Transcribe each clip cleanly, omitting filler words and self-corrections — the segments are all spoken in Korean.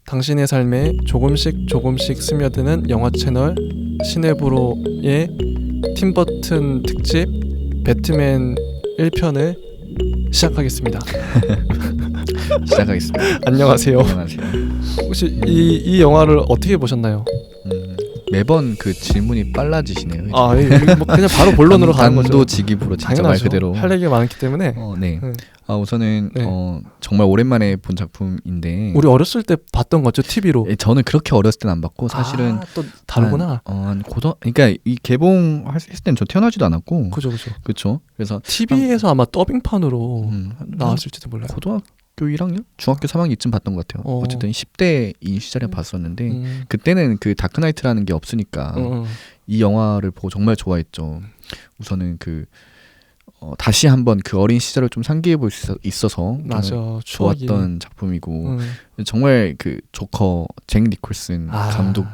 당신의 삶에 조금씩 스며드는 영화 채널 시네브로의 팀버튼 특집 배트맨 1편을 시작하겠습니다. 시작하겠습니다. 안녕하세요. 안녕하세요. 혹시 이 영화를 어떻게 보셨나요? 매번 그 질문이 빨라지시네요. 뭐 그냥 바로 본론으로 가는 거죠. 단도직입으로 진짜 당연하죠. 말 그대로 할 얘기가 많기 때문에. 네. 우선은 정말 오랜만에 본 작품인데 우리 어렸을 때 봤던 거죠, TV로. 저는 그렇게 어렸을 때는 안 봤고 사실은 또 다르구나. 그러니까 이 개봉했을 때는 저 태어나지도 않았고. 그렇죠. 그래서 TV에서 아마 더빙판으로 나왔을지도 몰라요. 고등학교 1학년? 중학교 3학년쯤 봤던 것 같아요. 어쨌든 10대인 시절에 봤었는데 그때는 그 다크나이트라는 게 없으니까 이 영화를 보고 정말 좋아했죠. 우선은 다시 한번 그 어린 시절을 좀 상기해 볼 수 있어서 맞아, 좋았던 작품이고 정말 그 조커 잭 니콜슨 감독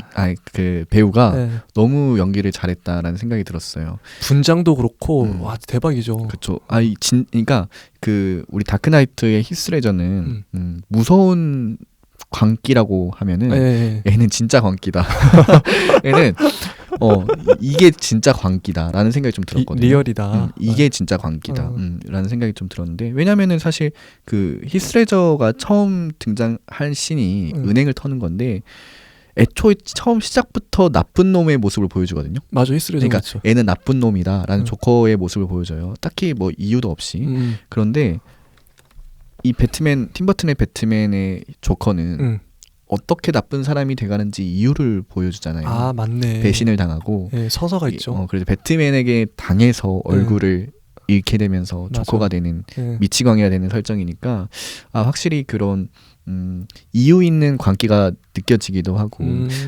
그 배우가 너무 연기를 잘했다라는 생각이 들었어요. 분장도 그렇고 와 대박이죠. 그렇죠. 그러니까 그 우리 다크나이트의 히스레저는 무서운 광기라고 하면은 얘는 진짜 광기다. 얘는 이게 진짜 광기다라는 생각이 좀 들었거든요. 리얼이다. 이게 진짜 광기다라는 생각이 좀 들었는데 왜냐면은 사실 그 히스레저가 처음 등장한 씬이 은행을 터는 건데 애초에 처음 시작부터 나쁜 놈의 모습을 보여주거든요. 맞아, 히스레저. 그러니까 그렇죠. 애는 나쁜 놈이다라는 조커의 모습을 보여줘요. 딱히 뭐 이유도 없이. 그런데 이 팀버튼의 배트맨의 조커는 어떻게 나쁜 사람이 돼가는지 이유를 보여주잖아요. 아, 맞네. 배신을 당하고 서사가 있죠. 그래서 배트맨에게 당해서 얼굴을 잃게 되면서 조커가 되는 미치광이가 되는 설정이니까 확실히 그런 이유 있는 광기가 느껴지기도 하고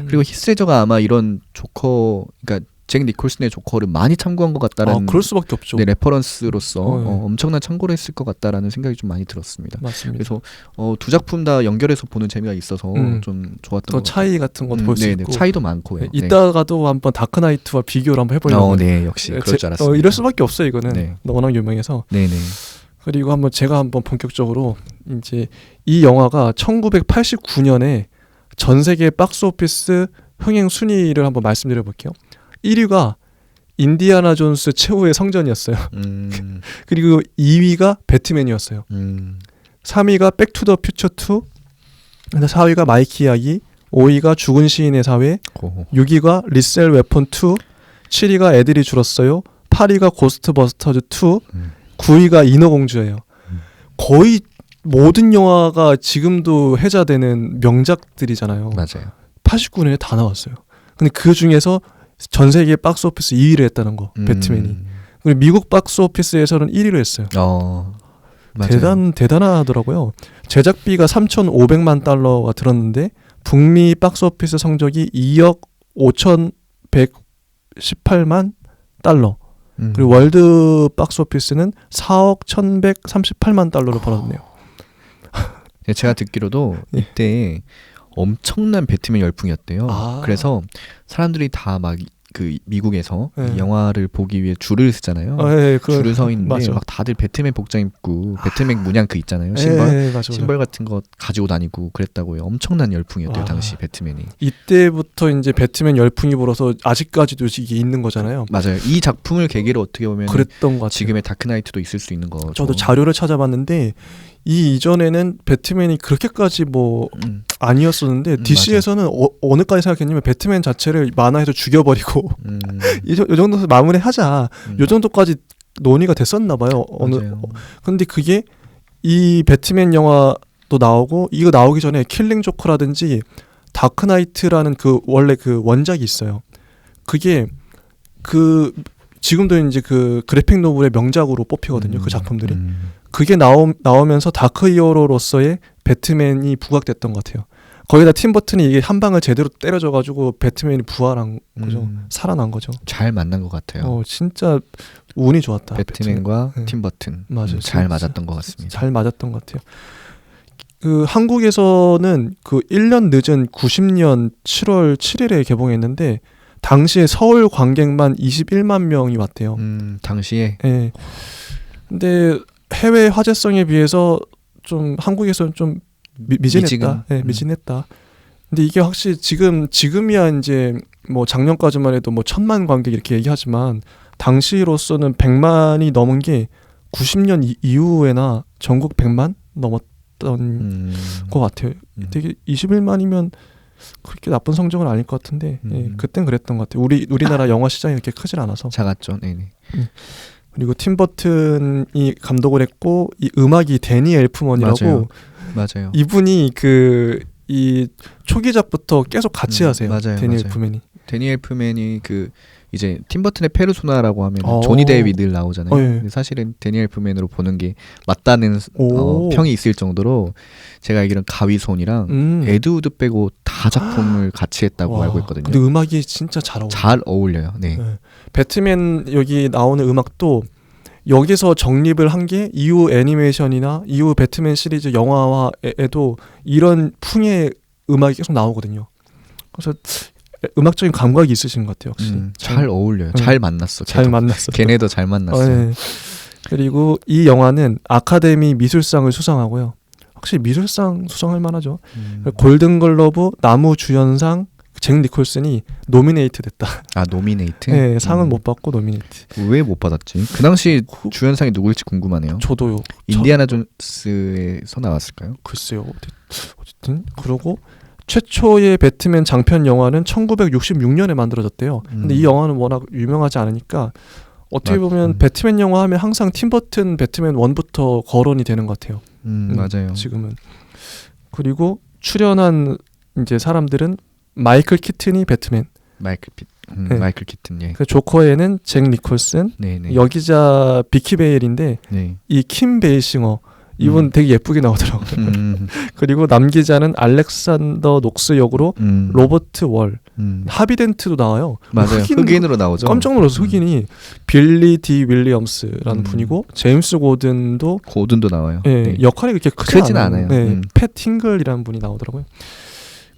그리고 히스레저가 아마 이런 조커 그러니까 잭 니콜슨의 조커를 많이 참고한 것 같다라는 그럴 수밖에 없죠. 레퍼런스로서 엄청난 참고를 했을 것 같다라는 생각이 좀 많이 들었습니다. 맞습니다. 그래서 두 작품 다 연결해서 보는 재미가 있어서 좀 좋았던 것 같아요. 차이 같은 것도 볼 수 있고 차이도 많고 이따가도 한번 다크나이트와 비교를 한번 해보려고. 역시 그럴 줄 알았어요. 이럴 수밖에 없어요. 이거는 워낙 유명해서. 그리고 제가 한번 본격적으로 이제 이 영화가 1989년에 전 세계 박스오피스 흥행 순위를 한번 말씀드려 볼게요. 1위가 인디아나 존스 최후의 성전이었어요. 그리고 2위가 배트맨이었어요. 3위가 백투더 퓨처 2, 4위가 마이키 이야기, 5위가 죽은 시인의 사회, 6위가 리셀 웨폰 2, 7위가 애들이 줄었어요, 8위가 고스트버스터즈 2, 9위가 인어공주예요. 거의 모든 영화가 지금도 회자되는 명작들이잖아요. 맞아요. 89년에 다 나왔어요. 근데 그 중에서 전 세계 박스오피스 2위를 했다는 거, 배트맨이. 그리고 미국 박스오피스에서는 1위를 했어요. 대단하더라고요. 제작비가 3,500만 달러가 들었는데 북미 박스오피스 성적이 2억 5,118만 달러. 그리고 월드 박스오피스는 4억 1,138만 달러를 벌었네요. 제가 듣기로도 이때 엄청난 배트맨 열풍이었대요. 그래서 사람들이 다 막 그 미국에서 이 영화를 보기 위해 줄을 서잖아요. 줄을 서 있는데 막 다들 배트맨 복장 입고 배트맨 문양 그 있잖아요. 심벌 같은 거 가지고 다니고 그랬다고요. 엄청난 열풍이었대요. 당시 배트맨이. 이때부터 이제 배트맨 열풍이 불어서 아직까지도 이게 있는 거잖아요. 맞아요. 이 작품을 계기로 어떻게 보면 그랬던 것 같아요. 지금의 다크나이트도 있을 수 있는 거죠. 저도 자료를 찾아봤는데 이 이전에는 배트맨이 그렇게까지 아니었었는데 DC에서는 어느까지 생각했냐면 배트맨 자체를 만화에서 죽여버리고 이 정도에서 마무리하자 이 정도까지 논의가 됐었나 봐요. 근데 그게 이 배트맨 영화도 나오고 이거 나오기 전에 킬링 조커라든지 다크나이트라는 원래 그 원작이 있어요. 그게 지금도 이제 그 그래픽 노블의 명작으로 뽑히거든요. 그 작품들이. 그게 나오면서 다크 히어로로서의 배트맨이 부각됐던 것 같아요. 거기다 팀버튼이 이게 한 방을 제대로 때려줘가지고 배트맨이 부활한 거죠. 살아난 거죠. 잘 만난 것 같아요. 진짜 운이 좋았다. 배트맨과 팀버튼. 맞아요. 잘 맞았던 것 같습니다. 잘 맞았던 것 같아요. 한국에서는 1년 늦은 90년 7월 7일에 개봉했는데 당시에 서울 관객만 21만 명이 왔대요. 당시에? 네. 근데 해외 화제성에 비해서 좀 한국에서는 좀 미진했다. 네, 미진했다. 근데 이게 확실히 지금이야 이제 뭐 작년까지만 해도 뭐 1000만 관객 이렇게 얘기하지만 당시로서는 100만이 넘은 게 90년 이후에나 전국 100만 넘었던 것 같아요. 되게 21만이면 그렇게 나쁜 성적은 아닐 것 같은데 예, 그땐 그랬던 것 같아요. 우리나라 영화 시장이 그렇게 크진 않아서. 작았죠. 네네. 그리고 팀 버튼이 감독을 했고 이 음악이 데니 엘프먼이라고 맞아요. 이분이 이 초기작부터 계속 같이 하세요. 맞아요. 데니 엘프맨이. 데니 엘프맨이 이제 팀 버튼의 페르소나라고 하면 조니 데뷔 늘 나오잖아요. 근데 사실은 데니 엘프맨으로 보는 게 맞다는 평이 있을 정도로 제가 알기로는 가위손이랑 에드우드 빼고 다 작품을 같이 했다고 알고 있거든요. 근데 음악이 진짜 잘 어울려요. 네. 배트맨 여기 나오는 음악도 여기서 정립을 한 게 이후 애니메이션이나 이후 배트맨 시리즈 영화에도 이런 풍의 음악이 계속 나오거든요. 그래서 음악적인 감각이 있으신 것 같아요. 역시 잘 어울려요. 잘 만났어. 걔네도 잘 만났어. 네. 그리고 이 영화는 아카데미 미술상을 수상하고요. 확실히 미술상 수상할 만하죠. 골든글러브 나무주연상 잭 니콜슨이 노미네이트 됐다. 아, 노미네이트? 네, 상은 못 받고 노미네이트. 왜 못 받았지? 그 당시 주연상이 누구일지 궁금하네요. 저도요. 인디아나 존스에서 나왔을까요? 글쎄요. 어쨌든 그러고 최초의 배트맨 장편 영화는 1966년에 만들어졌대요. 근데 이 영화는 워낙 유명하지 않으니까 어떻게 보면 배트맨 영화 하면 항상 팀 버튼 배트맨 1부터 거론이 되는 것 같아요. 맞아요. 지금은. 그리고 출연한 이제 사람들은 마이클 키튼이 배트맨. 마이클 키튼. 예. 그 조커에는 잭 니콜슨, 여기자 비키 베일인데 이 킴 베이싱어 이분 되게 예쁘게 나오더라고요. 그리고 남기자는 알렉산더 녹스 역으로 로버트 월, 하비덴트도 나와요. 맞아요. 흑인으로 나오죠. 깜짝 놀라서 흑인이 빌리 디 윌리엄스라는 분이고 제임스 고든도 나와요. 네. 역할이 그렇게 크진 않아요. 네. 팻 팅글이라는 분이 나오더라고요.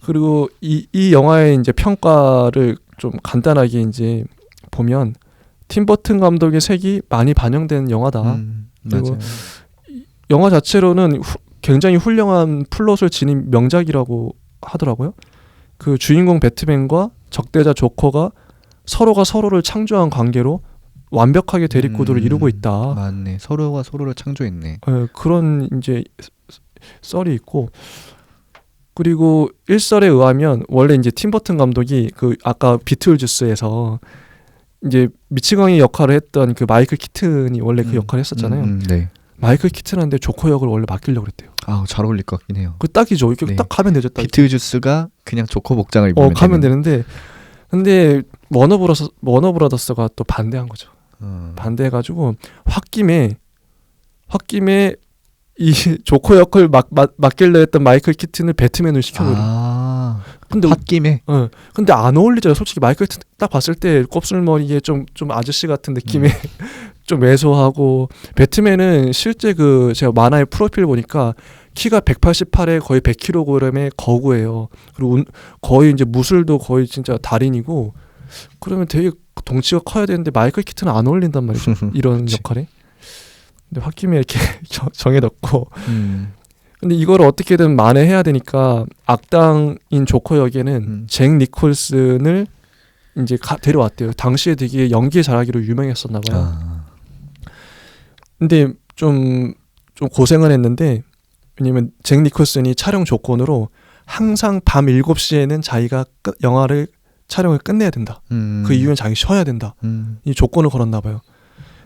그리고 이 영화의 이제 평가를 좀 간단하게 이제 보면 팀 버튼 감독의 색이 많이 반영된 영화다. 그리고 맞아요. 영화 자체로는 굉장히 훌륭한 플롯을 지닌 명작이라고 하더라고요. 그 주인공 배트맨과 적대자 조커가 서로가 서로를 창조한 관계로 완벽하게 대립구도를 이루고 있다. 맞네. 서로가 서로를 창조했네. 네, 그런 이제 썰이 있고 그리고 일설에 의하면 원래 이제 팀 버튼 감독이 그 아까 비틀주스에서 이제 미치광이 역할을 했던 그 마이클 키튼이 원래 그 역할을 했었잖아요. 네. 마이클 키튼한테 조커 역을 원래 맡기려고 그랬대요. 아, 잘 어울릴 것 같긴 해요. 그 딱이죠. 이렇게 딱 가면 되죠. 딱. 비틀주스가 그냥 조커 복장을 입으면 가면 되는데 근데 워너브라더스가 또 반대한 거죠. 반대해가지고 홧김에 이 조커 역을 맡길려 했던 마이클 키튼을 배트맨을 시켜버려. 근데 홧김에. 근데 안 어울리죠. 솔직히 마이클 키튼 딱 봤을 때 곱슬머리에 좀 아저씨 같은 느낌의 좀 왜소하고 배트맨은 실제 그 제가 만화의 프로필 보니까 키가 188에 거의 100kg의 거구예요. 그리고 거의 이제 무술도 거의 진짜 달인이고 그러면 되게 덩치가 커야 되는데 마이클 키튼은 안 어울린단 말이죠. 이런 역할에. 근데 홧김에 이렇게 정해뒀고 근데 이걸 어떻게든 만회해야 되니까 악당인 조커 역에는 잭 니콜슨을 이제 데려왔대요. 당시에 되게 연기 잘하기로 유명했었나 봐요. 근데 좀 고생을 했는데 왜냐면 잭 니콜슨이 촬영 조건으로 항상 밤 7시에는 자기가 영화를 촬영을 끝내야 된다. 그 이유는 자기 쉬어야 된다. 이 조건을 걸었나 봐요.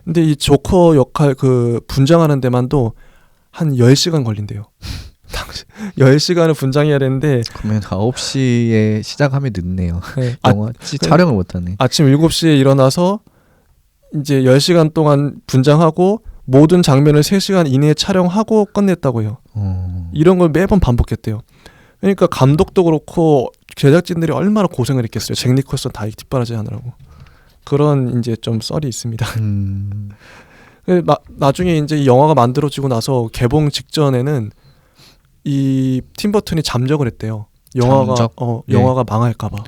근데 이 조커 역할 그 분장하는 데만도 한 10시간 걸린대요. 10시간을 분장해야 되는데 그러면 9시에 시작하면 늦네요. 네. 영화 촬영을 못하네. 아침 7시에 일어나서 이제 10시간 동안 분장하고 모든 장면을 3시간 이내에 촬영하고 끝냈다고 해요. 이런 걸 매번 반복했대요. 그러니까 감독도 그렇고 제작진들이 얼마나 고생을 했겠어요. 잭 니콜슨 다 뒷바라지 하느라고. 그런 이제 좀 썰이 있습니다. 나중에 이제 이 영화가 만들어지고 나서 개봉 직전에는 이 팀 버튼이 잠적을 했대요. 영화가 망할까봐.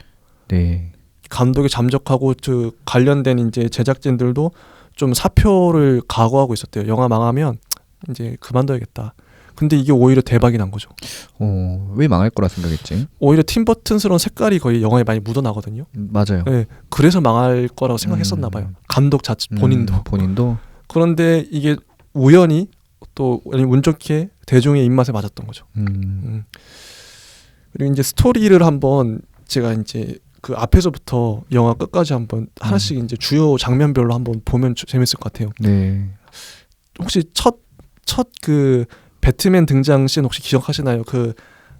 네. 감독이 잠적하고 그 관련된 이제 제작진들도 좀 사표를 각오하고 있었대요. 영화 망하면 이제 그만둬야겠다. 근데 이게 오히려 대박이 난 거죠. 왜 망할 거라 생각했지? 오히려 팀버튼스러운 색깔이 거의 영화에 많이 묻어나거든요. 맞아요. 네, 그래서 망할 거라고 생각했었나 봐요. 감독 자체 본인도. 그런데 이게 우연히 또 운 좋게 대중의 입맛에 맞았던 거죠. 그리고 이제 스토리를 한번 제가 이제 그 앞에서부터 영화 끝까지 한번 하나씩 이제 주요 장면별로 한번 보면 재밌을 것 같아요. 네. 혹시 첫 그 배트맨 등장 씬 혹시 기억하시나요? 그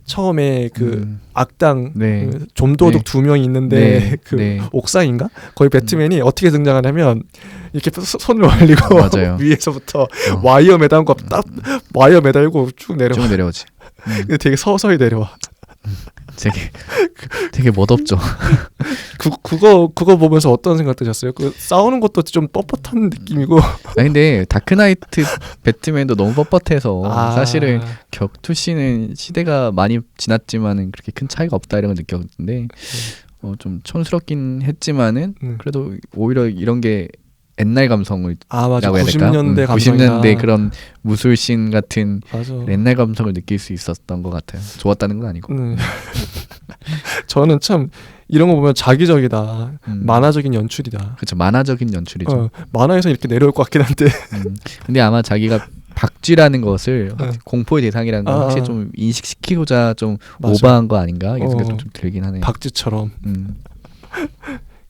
처음에 그 악당 네. 그 좀도둑 두 명이 있는데 그 옥상인가? 거기 배트맨이 어떻게 등장하냐면 이렇게 손을 올리고 위에서부터 와이어 매달고 딱 와이어 매달고 쭉 내려오지. 되게 서서히 내려와. 되게 멋없죠. 그거 보면서 어떤 생각 드셨어요? 그 싸우는 것도 좀 뻣뻣한 느낌이고. 아니 근데 다크나이트 배트맨도 너무 뻣뻣해서 사실은 격투씬은 시대가 많이 지났지만은 그렇게 큰 차이가 없다 이런 걸 느꼈는데 좀 촌스럽긴 했지만은 그래도 오히려 이런 게 옛날 감성을 맞아. 90년대 감성이나 90년대 그런 무술씬 같은 옛날 감성을 느낄 수 있었던 것 같아요. 좋았다는 건 아니고. 저는 참 이런 거 보면 자기적이다. 만화적인 연출이다. 그렇죠. 만화적인 연출이죠. 만화에서 이렇게 내려올 것 같긴 한데. 근데 아마 자기가 박쥐라는 것을 공포의 대상이라는 걸 확실히 좀 인식시키고자 좀 오버한 거 아닌가 이런 생각이 좀 들긴 하네요. 박쥐처럼.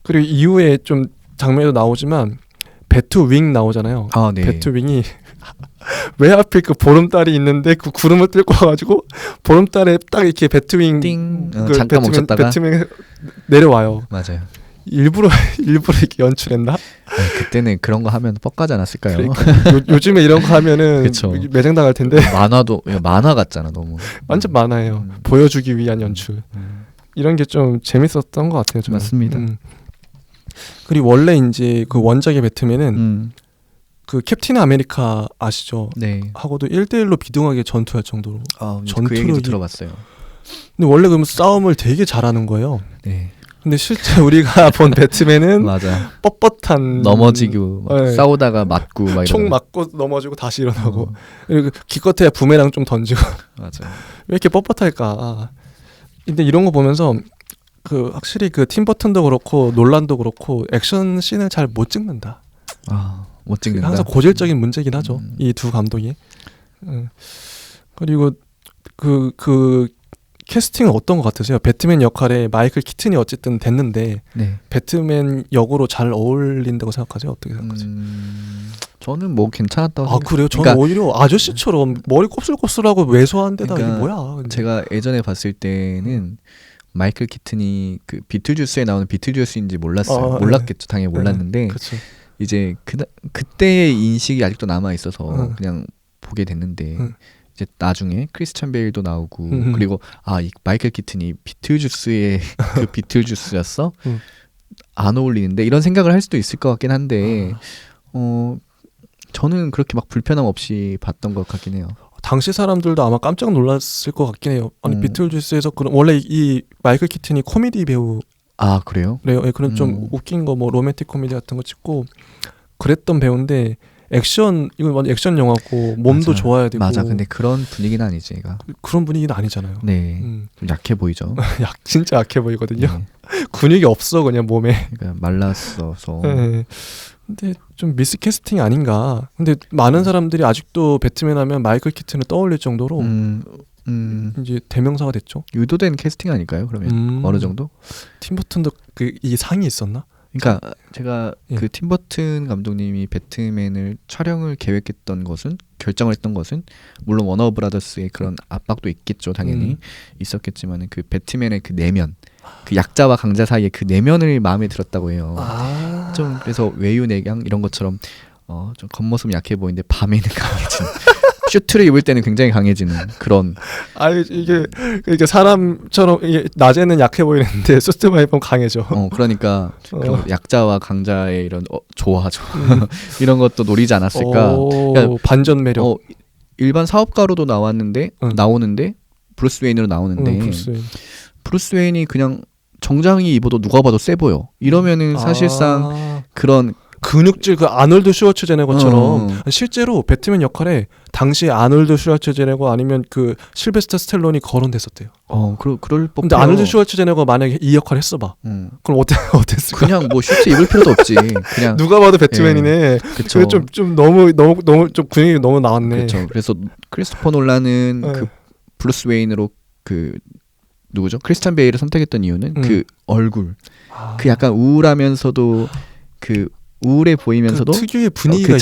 그리고 이후에 좀 장면에도 나오지만 배트윙 나오잖아요. 네. 배트윙이 왜 하필 그 보름달이 있는데 그 구름을 뚫고 와가지고 보름달에 딱 이렇게 배트윙 잠깐 멈췄다가 배트윙 내려와요. 맞아요. 일부러 이렇게 연출했나? 그때는 그런 거 하면 뻑가지 않았을까요? 그러니까. 요즘에 이런 거 하면은 매장 당할 텐데. 만화도 만화 같잖아 너무. 완전 만화예요. 보여주기 위한 연출. 이런 게 좀 재밌었던 것 같아요. 저는. 맞습니다. 그리고 원래 이제 그 원작의 배트맨은 그 캡틴 아메리카 아시죠? 네. 하고도 1대1로 비등하게 전투할 정도로. 그 얘기도 들어봤어요. 근데 원래 그러면 싸움을 되게 잘하는 거예요. 네. 근데 실제 우리가 본 배트맨은 맞아. 뻣뻣한 넘어지고 싸우다가 맞고 막 총 맞고 넘어지고 다시 일어나고 그리고 기껏해야 부메랑 좀 던지고. 맞아. 왜 이렇게 뻣뻣할까? 근데 이런 거 보면서 그 확실히 그 팀버튼도 그렇고 놀란도 그렇고 액션 씬을 잘 못 찍는다. 못 찍는다. 항상 고질적인 문제긴 하죠. 이 두 감독이. 그리고 그 캐스팅은 어떤 것 같으세요? 배트맨 역할에 마이클 키튼이 어쨌든 됐는데 배트맨 역으로 잘 어울린다고 생각하세요? 어떻게 생각하세요? 저는 뭐 괜찮았다고 생각해요. 그래요? 저는 그러니까, 오히려 아저씨처럼 머리 곱슬곱슬하고 왜소한 데다 이게 뭐야? 근데. 제가 예전에 봤을 때는 마이클 키튼이 그 비틀주스에 나오는 비틀주스인지 몰랐어요. 몰랐겠죠. 당연히 몰랐는데 이제 그때의 인식이 아직도 남아 있어서 그냥 보게 됐는데 이제 나중에 크리스찬 베일도 나오고 그리고 이 마이클 키튼이 비틀주스의 그 비틀주스였어? 안 어울리는데 이런 생각을 할 수도 있을 것 같긴 한데 저는 그렇게 막 불편함 없이 봤던 것 같긴 해요. 당시 사람들도 아마 깜짝 놀랐을 것 같긴 해요. 아니 비틀주스에서 원래 이 마이클 키튼이 코미디 배우. 그래요? 그래요. 그런 좀 웃긴 거 뭐 로맨틱 코미디 같은 거 찍고 그랬던 배우인데 액션 이건 완전 액션 영화고 몸도 좋아야 되고. 맞아. 근데 그런 분위기는 아니지, 얘가. 그런 분위기는 아니잖아요. 네. 좀 약해 보이죠. 진짜 약해 보이거든요. 근육이 없어 그냥 몸에. 그러니까 말랐어서. 네. 근데 좀 미스캐스팅 아닌가. 근데 많은 사람들이 아직도 배트맨 하면 마이클 키튼을 떠올릴 정도로 이제 대명사가 됐죠. 유도된 캐스팅 아닐까요? 그러면 어느 정도? 팀버튼도 이 상이 있었나? 그러니까 제가 그 팀버튼 감독님이 배트맨을 촬영을 계획했던 것은 결정을 했던 것은 물론 워너브라더스의 그런 압박도 있겠죠. 당연히 있었겠지만 그 배트맨의 그 내면 그 약자와 강자 사이의 그 내면을 마음에 들었다고 해요. 좀 그래서 외유내강 이런 것처럼 좀 겉모습은 약해 보이는데 밤에는 강해지는 슈트를 입을 때는 굉장히 강해지는 그런. 이게 사람처럼 이게 낮에는 약해 보이는데 수트만 입으면 강해져. 그러니까 약자와 강자의 이런 조화죠. 이런 것도 노리지 않았을까. 그러니까 반전 매력. 일반 사업가로도 나오는데 브루스 웨인으로 나오는데 브루스 웨인이 그냥 정장이 입어도 누가 봐도 세 보여. 이러면은 사실상 그런 근육질 그 아놀드 슈워츠제네거처럼 실제로 배트맨 역할에 당시 아놀드 슈워츠제네거 아니면 그 실베스터 스텔론이 거론됐었대요. 그럴 법해요. 근데 아놀드 슈워츠제네거 만약에 이 역할 했어봐. 그럼 어땠을까? 그냥 뭐 슈트 입을 필요도 없지. 그냥 누가 봐도 배트맨이네. 그쵸. 좀 너무 좀 근육이 너무 나왔네. 그렇죠. 그래서 크리스토퍼 놀란은 그 브루스 웨인으로 그 누구죠? 크리스찬 베일을 선택했던 이유는 그 얼굴, 그 약간 우울하면서도 그 우울해 보이면서도 그 특유의 분위기가 그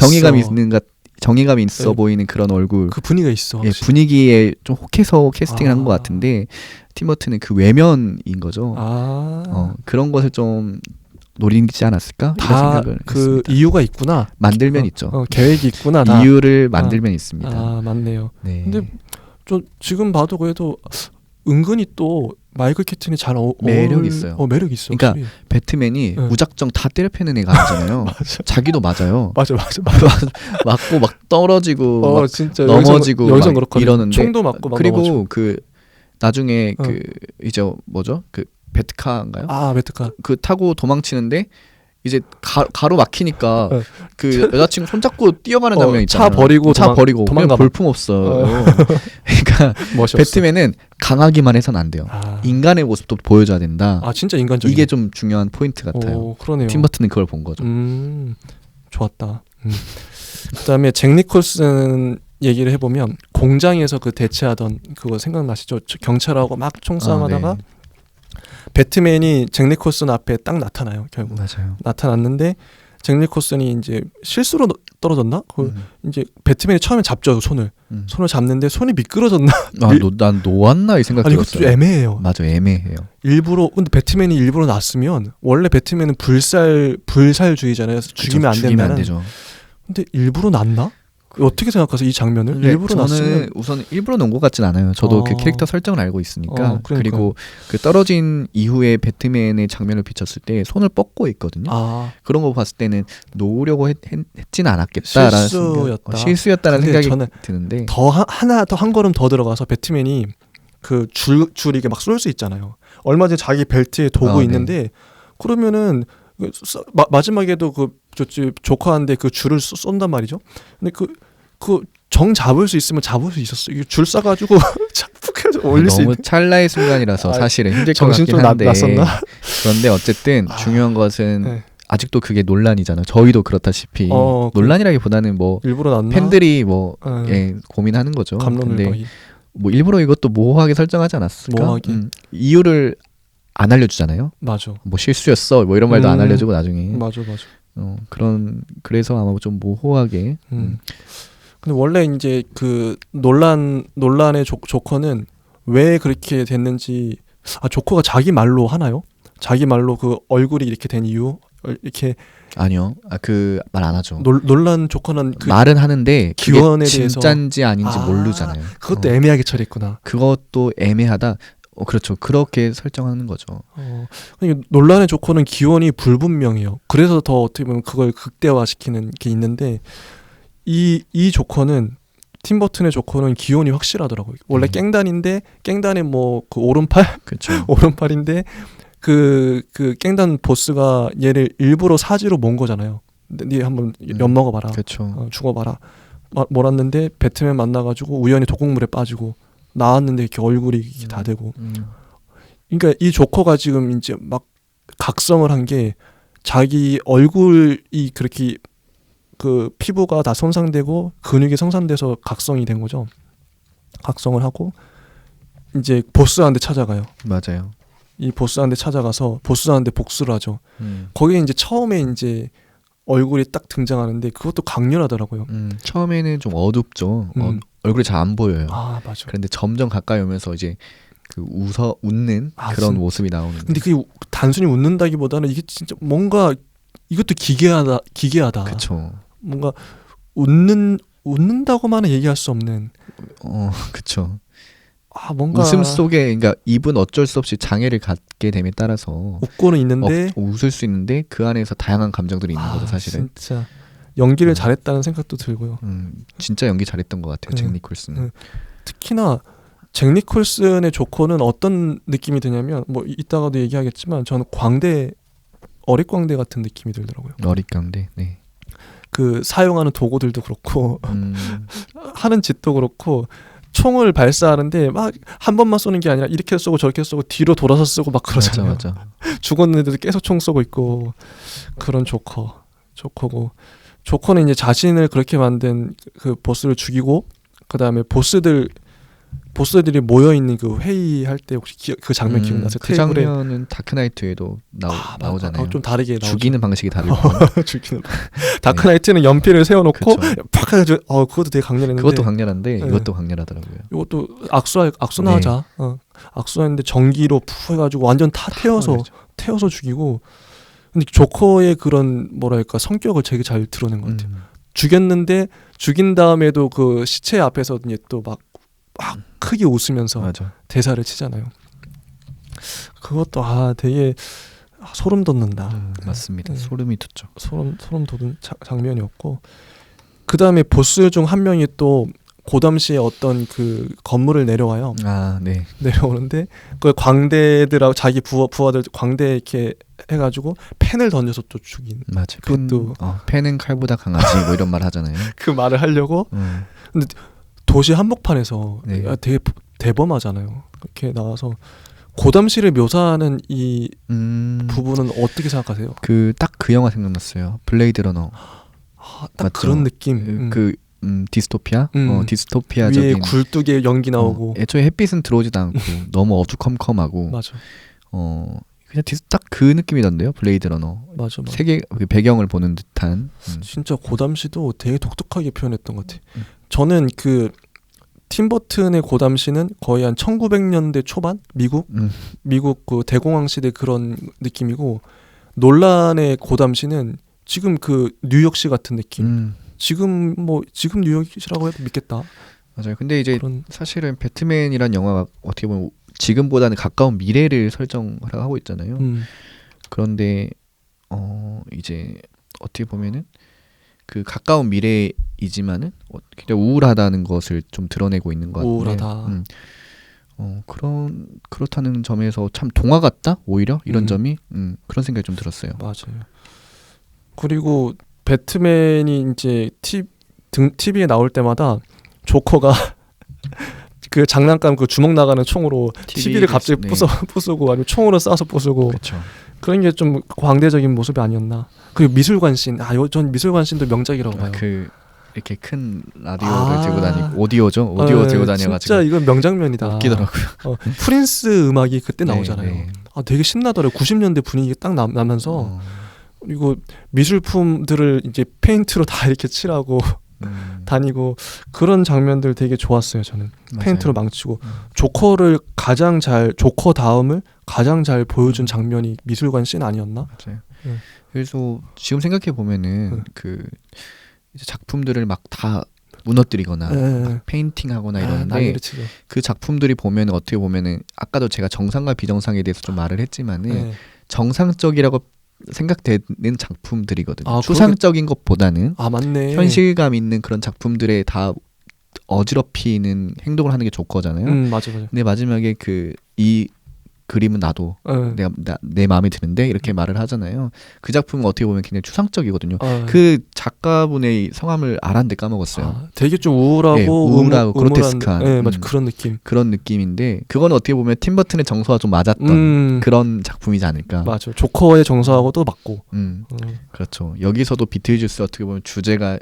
정의감이 있어 보이는 그런 얼굴. 그 분위기가 있어. 분위기에 좀 혹해서 캐스팅을 한 것 같은데 팀 버튼은 그 외면인 거죠. 그런 것을 좀 노리지 않았을까? 다 그 이유가 있구나. 만들면 있죠. 계획이 있구나. 이유를 만들면 있습니다. 맞네요. 네. 근데 좀 지금 봐도 그래도 은근히 또 마이클 키튼이 잘 매력 있어요. 매력 있어. 그러니까 확실히. 배트맨이 무작정 다 때려 패는 애가 아니잖아요. 자기도 맞아요. 맞아. 맞고 막 떨어지고 막 진짜 넘어지고 막 이러는데 총도 맞고 막 그리고 넘어지고. 그 나중에 그 이제 뭐죠? 그 베트카인가요? 베트카. 그 타고 도망치는데 이제 가로 막히니까 그 여자친구 손잡고 뛰어가는 장면 있잖아요. 차 버리고 도망가 볼품 없어요. 그러니까 멋있었어. 배트맨은 강하기만 해서는 안 돼요. 인간의 모습도 보여줘야 된다. 진짜 인간적인. 이게 좀 중요한 포인트 같아요. 그러네요. 팀 버튼은 그걸 본 거죠. 좋았다. 그다음에 잭 니콜슨 얘기를 해보면 공장에서 그 대체하던 그거 생각나시죠? 경찰하고 막 총싸움하다가. 네. 배트맨이 잭 니콜슨 앞에 딱 나타나요. 결국 맞아요. 나타났는데 잭 니콜슨이 이제 실수로 떨어졌나? 이제 배트맨이 처음에 잡죠. 손을 잡는데 손이 미끄러졌나? 난 놓았나 이 생각 들었어요. 이것도 좀 애매해요. 맞아, 애매해요. 근데 배트맨이 일부러 놨으면 원래 배트맨은 불살주의잖아요. 죽이면 안 된다는. 안 되죠. 근데 일부러 놨나? 어떻게 생각하세요? 이 장면을 일부러 놨으면 우선 일부러 놓은 것 같진 않아요. 저도 그 캐릭터 설정을 알고 있으니까. 그리고 그 떨어진 이후에 배트맨의 장면을 비쳤을 때 손을 뻗고 있거든요. 그런 거 봤을 때는 놓으려고 했진 않았겠다라는 실수였다는 생각이 드는데 하나 더 한 걸음 더 들어가서 배트맨이 그 줄 이게 막 쏠 수 있잖아요. 얼마 전에 자기 벨트에 도구 있는데 그러면은 마지막에도 조커한테 그 줄을 쏜단 말이죠. 근데 그 정 잡을 수 있으면 잡을 수 있었어. 이게 줄 싸가지고 푹 올릴 수 있는. 너무 찰나의 순간이라서 사실은 힘들 것 같긴 한데. 그런데 어쨌든 중요한 것은 아직도 그게 논란이잖아요. 저희도 그렇다시피 논란이라기보다는 뭐 일부러 놨나? 팬들이 고민하는 거죠. 근데 뭐 일부러 이것도 모호하게 설정하지 않았을까? 이유를 안 알려주잖아요. 맞아. 뭐 실수였어. 뭐 이런 말도 안 알려주고 나중에. 맞아. 그래서 아마 좀 모호하게. 근데 원래 이제 그 논란의 조커는 왜 그렇게 됐는지 조커가 자기 말로 하나요? 자기 말로 그 얼굴이 이렇게 된 이유 이렇게 아니요. 그 말 안 하죠. 논란 조커는 그 말은 하는데 기원에 대해서 진짠지 아닌지 모르잖아요. 그것도 애매하게 처리했구나. 그것도 애매하다. 그렇죠. 그렇게 설정하는 거죠. 그러니까 논란의 조커는 기원이 불분명해요. 그래서 더 어떻게 보면 그걸 극대화시키는 게 있는데 이 조커는 팀 버튼의 조커는 기원이 확실하더라고요. 원래 깽단의 뭐 그 오른팔, 그렇죠. 오른팔인데 그 깽단 보스가 얘를 일부러 사지로 몬 거잖아요. 네 한번 엿 먹어봐라. 그렇죠. 죽어봐라. 몰았는데 배트맨 만나가지고 우연히 독극물에 빠지고 나왔는데 이렇게 얼굴이 이렇게 다 되고. 그러니까 이 조커가 지금 이제 막 각성을 한 게 자기 얼굴이 그렇게 그 피부가 다 손상되고 근육이 손상돼서 각성이 된 거죠. 각성을 하고 이제 보스한테 찾아가요. 맞아요. 이 보스한테 찾아가서 보스한테 복수를 하죠. 거기에 이제 처음에 이제 얼굴이 딱 등장하는데 그것도 강렬하더라고요. 처음에는 좀 어둡죠. 얼굴이 잘 안 보여요. 맞아. 그런데 점점 가까이 오면서 이제 그 웃는 그런 모습이 나오는데. 근데 그게 단순히 웃는다기보다는 이게 진짜 뭔가 이것도 기괴하다. 그렇죠. 뭔가 웃는다고만은 얘기할 수 없는. 그렇죠. 뭔가 웃음 속에 그러니까 입은 어쩔 수 없이 장애를 갖게 됨에 따라서 웃고는 있는데 웃을 수 있는데 그 안에서 다양한 감정들이 있는 거죠, 사실은. 진짜 연기를 잘했다는 생각도 들고요. 진짜 연기 잘했던 것 같아요, 잭 니콜슨은. 특히나 잭 니콜슨의 조커는 어떤 느낌이 드냐면 뭐 이따가도 얘기하겠지만 저는 광대 어릿광대 같은 느낌이 들더라고요. 어릿광대. 네. 그 사용하는 도구들도 그렇고 하는 짓도 그렇고 총을 발사하는데 막 한 번만 쏘는 게 아니라 이렇게 쏘고 저렇게 쏘고 뒤로 돌아서 쓰고 막 그러잖아요. 맞아. 죽었는데도 계속 총 쏘고 있고 그런 조커고 조커는 이제 자신을 그렇게 만든 그 보스를 죽이고 그 다음에 보스들이 모여 있는 그 회의할 때 혹시 그 장면 기억나세요? 그 장면은 다크나이트에도 나오잖아요. 좀 다르게 죽이는 방식이 다르고. 죽이는 다크나이트는 연필을 세워놓고 팍 해가지고 그것도 되게 강렬했는데. 그것도 강렬한데 이것도 강렬하더라고요. 이것도 악수나 하자. 악수했는데 전기로 푸 해가지고 완전 다 태워서 죽이고. 근데 조커의 그런 뭐랄까 성격을 되게 잘 드러낸 것 같아요. 죽였는데 죽인 다음에도 그 시체 앞에서 이제 또 막 크게 웃으면서 맞아. 대사를 치잖아요. 그것도 되게 소름 돋는다. 맞습니다. 소름이 돋죠. 소름 돋은 장면이었고 그 다음에 보스 중 한 명이 또 고담시에 어떤 그 건물을 내려와요. 네. 내려오는데 그 광대들하고 자기 부하들 광대 이렇게 해가지고 펜을 던져서 또 죽인. 맞아. 그것도 펜은 칼보다 강하지 뭐 이런 말 하잖아요. 그 말을 하려고. 근데 도시 한복판에서 되게 대범하잖아요. 이렇게 나와서 고담시를 묘사하는 이 부분은 어떻게 생각하세요? 딱 그 영화 생각났어요. 블레이드 러너. 딱 맞죠? 그런 느낌. 디스토피아? 디스토피아적인 위에 굴뚝에 연기 나오고 애초에 햇빛은 들어오지도 않고 너무 어두컴컴하고 맞아. 그냥 딱 그 느낌이던데요. 블레이드 러너. 맞아. 세계 배경을 보는 듯한. 진짜 고담시도 되게 독특하게 표현했던 것 같아. 저는 그 팀버튼의 고담시는 거의 한 1900년대 초반 미국 그 대공황 시대 그런 느낌이고 놀란의 고담시는 지금 그 뉴욕시 같은 느낌. 지금 뉴욕시라고 해도 믿겠다. 맞아요. 근데 이제 사실은 배트맨이란 영화가 어떻게 보면 지금보다는 가까운 미래를 설정하려고 하고 있잖아요. 그런데 이제 어떻게 보면은 그 가까운 미래이지만은 굉장히 우울하다는 것을 좀 드러내고 있는 것 같아요. 우울하다. 그렇다는 점에서 참 동화 같다 오히려 이런 점이 그런 생각이 좀 들었어요. 맞아요. 그리고 배트맨이 이제 TV에 나올 때마다 조커가 그 장난감 그 주먹 나가는 총으로 TV를 갑자기 부수고 아니면 총으로 쏴서 부수고 그쵸. 그런 게 좀 광대적인 모습이 아니었나. 그리고 미술관 씬, 전 미술관 씬도 명작이라고 봐요. 이렇게 큰 라디오를 들고 다니고 오디오죠. 오디오 들고 다녀가지고 진짜 이건 명장면이다. 웃기더라고요. 프린스 음악이 그때 나오잖아요. 네. 되게 신나더라고요. 90년대 분위기 딱 나면서 그리고 미술품들을 이제 페인트로 다 이렇게 칠하고 다니고 그런 장면들 되게 좋았어요. 저는 맞아요. 페인트로 망치고 조커 다음을 가장 잘 보여준 장면이 미술관 씬 아니었나? 맞아요. 그래서 지금 생각해 보면은 그 이제 작품들을 막 다 무너뜨리거나 막 페인팅하거나 이러는데 그 작품들이 보면 어떻게 보면은 아까도 제가 정상과 비정상에 대해서 좀 말을 했지만은 정상적이라고 생각되는 작품들이거든요. 추상적인 것보다는 맞네. 현실감 있는 그런 작품들에 다 어지럽히는 행동을 하는 게 조커잖아요. 맞아. 근데 마지막에 이 그림은 나도 내 마음에 드는데 이렇게 말을 하잖아요. 그 작품은 어떻게 보면 굉장히 추상적이거든요. 그 작가분의 성함을 알았는데 까먹었어요. 되게 좀 우울하고 그로테스크한 맞아. 그런 느낌인데 그건 어떻게 보면 팀버튼의 정서와 좀 맞았던 그런 작품이지 않을까. 맞아. 조커의 정서하고도 맞고. 그렇죠. 여기서도 비틀주스 어떻게 보면 주제가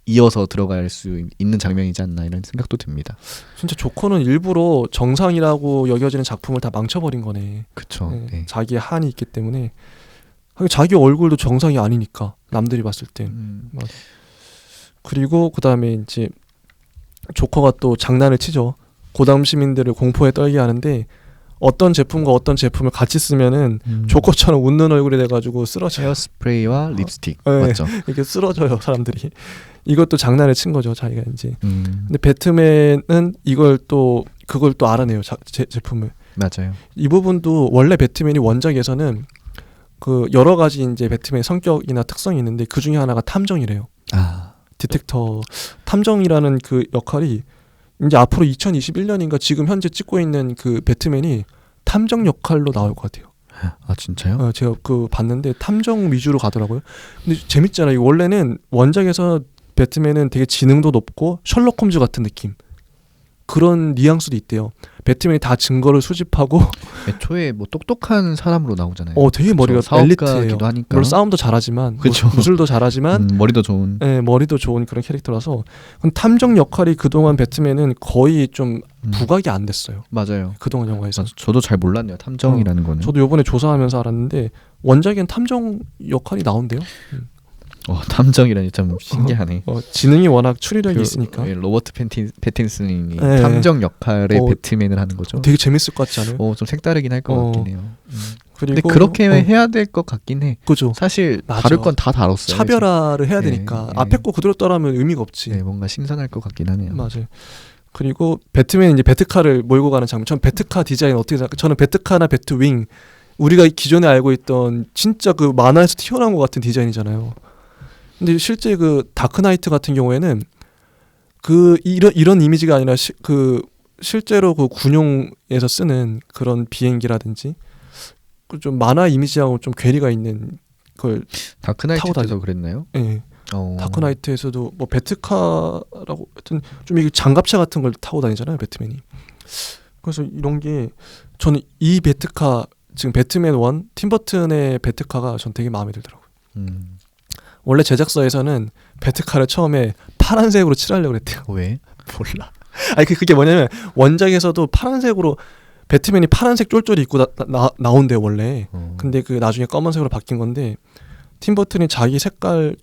이어서 들어갈 수 있는 장면이지 않나 이런 생각도 듭니다. 진짜 조커는 일부러 정상이라고 여겨지는 작품을 다 망쳐버린 거네. 그렇죠. 네. 자기의 한이 있기 때문에 자기 얼굴도 정상이 아니니까 남들이 봤을 땐. 그리고 그 다음에 이제 조커가 또 장난을 치죠. 고담 시민들을 공포에 떨게 하는데 어떤 제품과 어떤 제품을 같이 쓰면은 조커처럼 웃는 얼굴이 돼가지고 쓰러져요. 헤어스프레이와 립스틱 맞죠? 이렇게 쓰러져요 사람들이. 이것도 장난을 친 거죠 자기가 이제. 근데 배트맨은 그걸 또 알아내요 제품을. 맞아요. 이 부분도 원래 배트맨이 원작에서는 그 여러 가지 이제 배트맨의 성격이나 특성이 있는데 그 중에 하나가 탐정이래요. 디텍터 탐정이라는 그 역할이 이제 앞으로 2021년인가 지금 현재 찍고 있는 그 배트맨이 탐정 역할로 나올 것 같아요. 아 진짜요? 제가 그 봤는데 탐정 위주로 가더라고요. 근데 재밌잖아요. 원래는 원작에서 배트맨은 되게 지능도 높고 셜록 홈즈 같은 느낌. 그런 뉘앙스도 있대요. 배트맨이 다 증거를 수집하고 애초에 뭐 똑똑한 사람으로 나오잖아요. 되게 머리가 엘리트예요. 하니까. 물론 싸움도 잘하지만, 그쵸. 무술도 잘하지만, 머리도 좋은. 네, 머리도 좋은 그런 캐릭터라서 탐정 역할이 그동안 배트맨은 거의 좀 부각이 안 됐어요. 맞아요. 그동안 영화에서. 저도 잘 몰랐네요. 탐정이라는 거는. 저도 요번에 조사하면서 알았는데 원작엔 탐정 역할이 나온대요. 탐정이라니 좀 신기하네. 지능이 워낙 추리력이 있으니까. 로버트 패틴슨이 탐정 역할의 배트맨을 하는 거죠. 되게 재밌을 것 같지 않아요? 좀 색다르긴 할 것 같긴 해요. 그리고 근데 그렇게 해야 될 것 같긴 해. 그죠. 사실 다를 건 다 다뤘어요. 차별화를 해야 되니까 앞에 거 그대로 따라하면 의미가 없지. 뭔가 신선할 것 같긴 하네요. 맞아요. 그리고 배트맨이 이제 배트카를 몰고 가는 장면. 전 배트카 디자인 어떻게 생각해요? 저는 배트카나 배트윙 우리가 기존에 알고 있던 진짜 그 만화에서 튀어나온 것 같은 디자인이잖아요. 근데 실제 그 다크나이트 같은 경우에는 이런 이미지가 아니라 실제로 그 군용에서 쓰는 그런 비행기라든지 좀 만화 이미지하고 좀 괴리가 있는 걸 다크나이트 때도 그랬나요? 네. 다크나이트에서도 뭐 배트카라고 하여튼 좀 이게 장갑차 같은 걸 타고 다니잖아요, 배트맨이. 그래서 이런 게 저는 이 배트카 지금 배트맨 1 팀버튼의 배트카가 전 되게 마음에 들더라고요. 원래 제작사에서는 배트카를 처음에 파란색으로 칠하려고 그랬대요. 왜? 몰라. 아니 그게 뭐냐면 원작에서도 파란색으로 배트맨이 파란색 쫄쫄이 입고 나온대요 원래. 근데 그 나중에 검은색으로 바뀐 건데 팀버튼이 자기 색깔을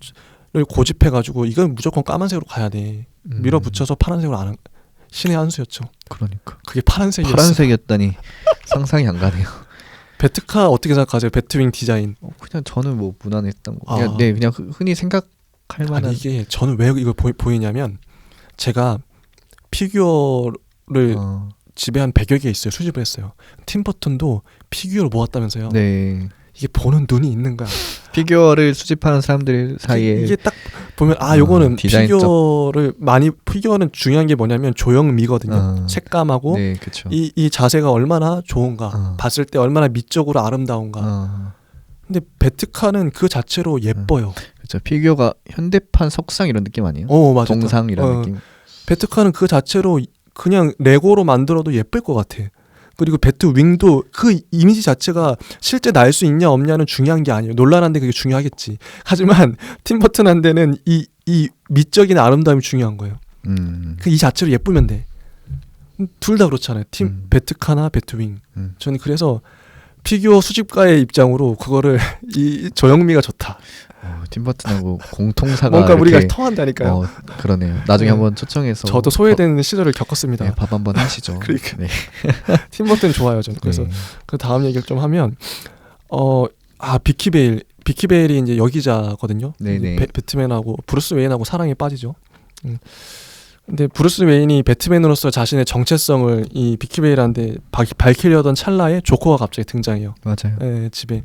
고집해가지고 이건 무조건 까만색으로 가야 돼. 밀어붙여서 파란색으로 안 신의 한 수였죠. 그러니까 그게 파란색이었어. 파란색이었다니 상상이 안 가네요. 배트카 어떻게 생각하세요? 배트윙 디자인. 그냥 저는 뭐 무난했던 거. 그냥 흔히 생각할 만한. 아니 이게 저는 왜 이걸 보이냐면 제가 피규어를 집에 한 100여 개 있어요. 수집을 했어요. 팀버튼도 피규어를 모았다면서요. 네. 이게 보는 눈이 있는 거야. 피규어를 수집하는 사람들 사이에 이게 딱 보면 요거는 피규어는 중요한 게 뭐냐면 조형미거든요. 색감하고 네, 그쵸. 이 자세가 얼마나 좋은가, 봤을 때 얼마나 미적으로 아름다운가. 근데 배트카는 그 자체로 예뻐요. 그렇죠. 피규어가 현대판 석상 이런 느낌 아니에요? 맞아. 동상 이런 느낌. 배트카는 그 자체로 그냥 레고로 만들어도 예쁠 것 같아. 그리고 배트윙도 그 이미지 자체가 실제 날 수 있냐 없냐는 중요한 게 아니에요. 논란한데 그게 중요하겠지. 하지만 팀버튼한테는 이 미적인 아름다움이 중요한 거예요. 이 자체로 예쁘면 돼. 둘 다 그렇잖아요. 배트카나 배트윙. 저는 그래서 피규어 수집가의 입장으로 그거를 이 조형미가 좋다. 팀버튼하고 공통사가 뭔가 우리가 통한다니까요. 그러네요. 나중에 한번 초청해서 저도 소외되는 시절을 겪었습니다. 네, 밥 한번 하시죠. 그러니까 네. 팀버튼 좋아요, 저는. 그래서 그 다음 얘기를 좀 하면 비키베일이 이제 여기자거든요. 네네. 배트맨하고 브루스 웨인하고 사랑에 빠지죠. 근데 브루스 웨인이 배트맨으로서 자신의 정체성을 이 비키베일한테 밝히려던 찰나에 조커가 갑자기 등장해요. 맞아요. 네, 집에.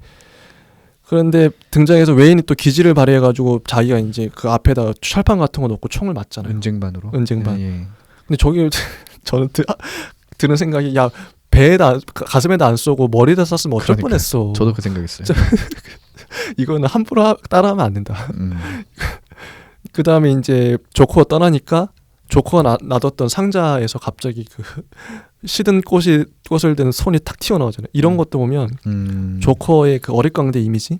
그런데 등장해서 웨인이 또 기지를 발휘해가지고 자기가 이제 그 앞에다 철판 같은 거 놓고 총을 맞잖아요. 은쟁반으로. 은쟁반. 예. 근데 저기 저는 드는 생각이 배에다 가슴에다 안 쏘고 머리에다 쐈으면 어쩔 뻔했어. 저도 그 생각했어요. 이거는 함부로 따라하면 안 된다. 그 다음에 이제 조커가 떠나니까 조커가 놔뒀던 상자에서 갑자기 그 시든 꽃을 든 손이 탁 튀어나오잖아요. 이런 것도 보면 조커의 그 어릿광대 이미지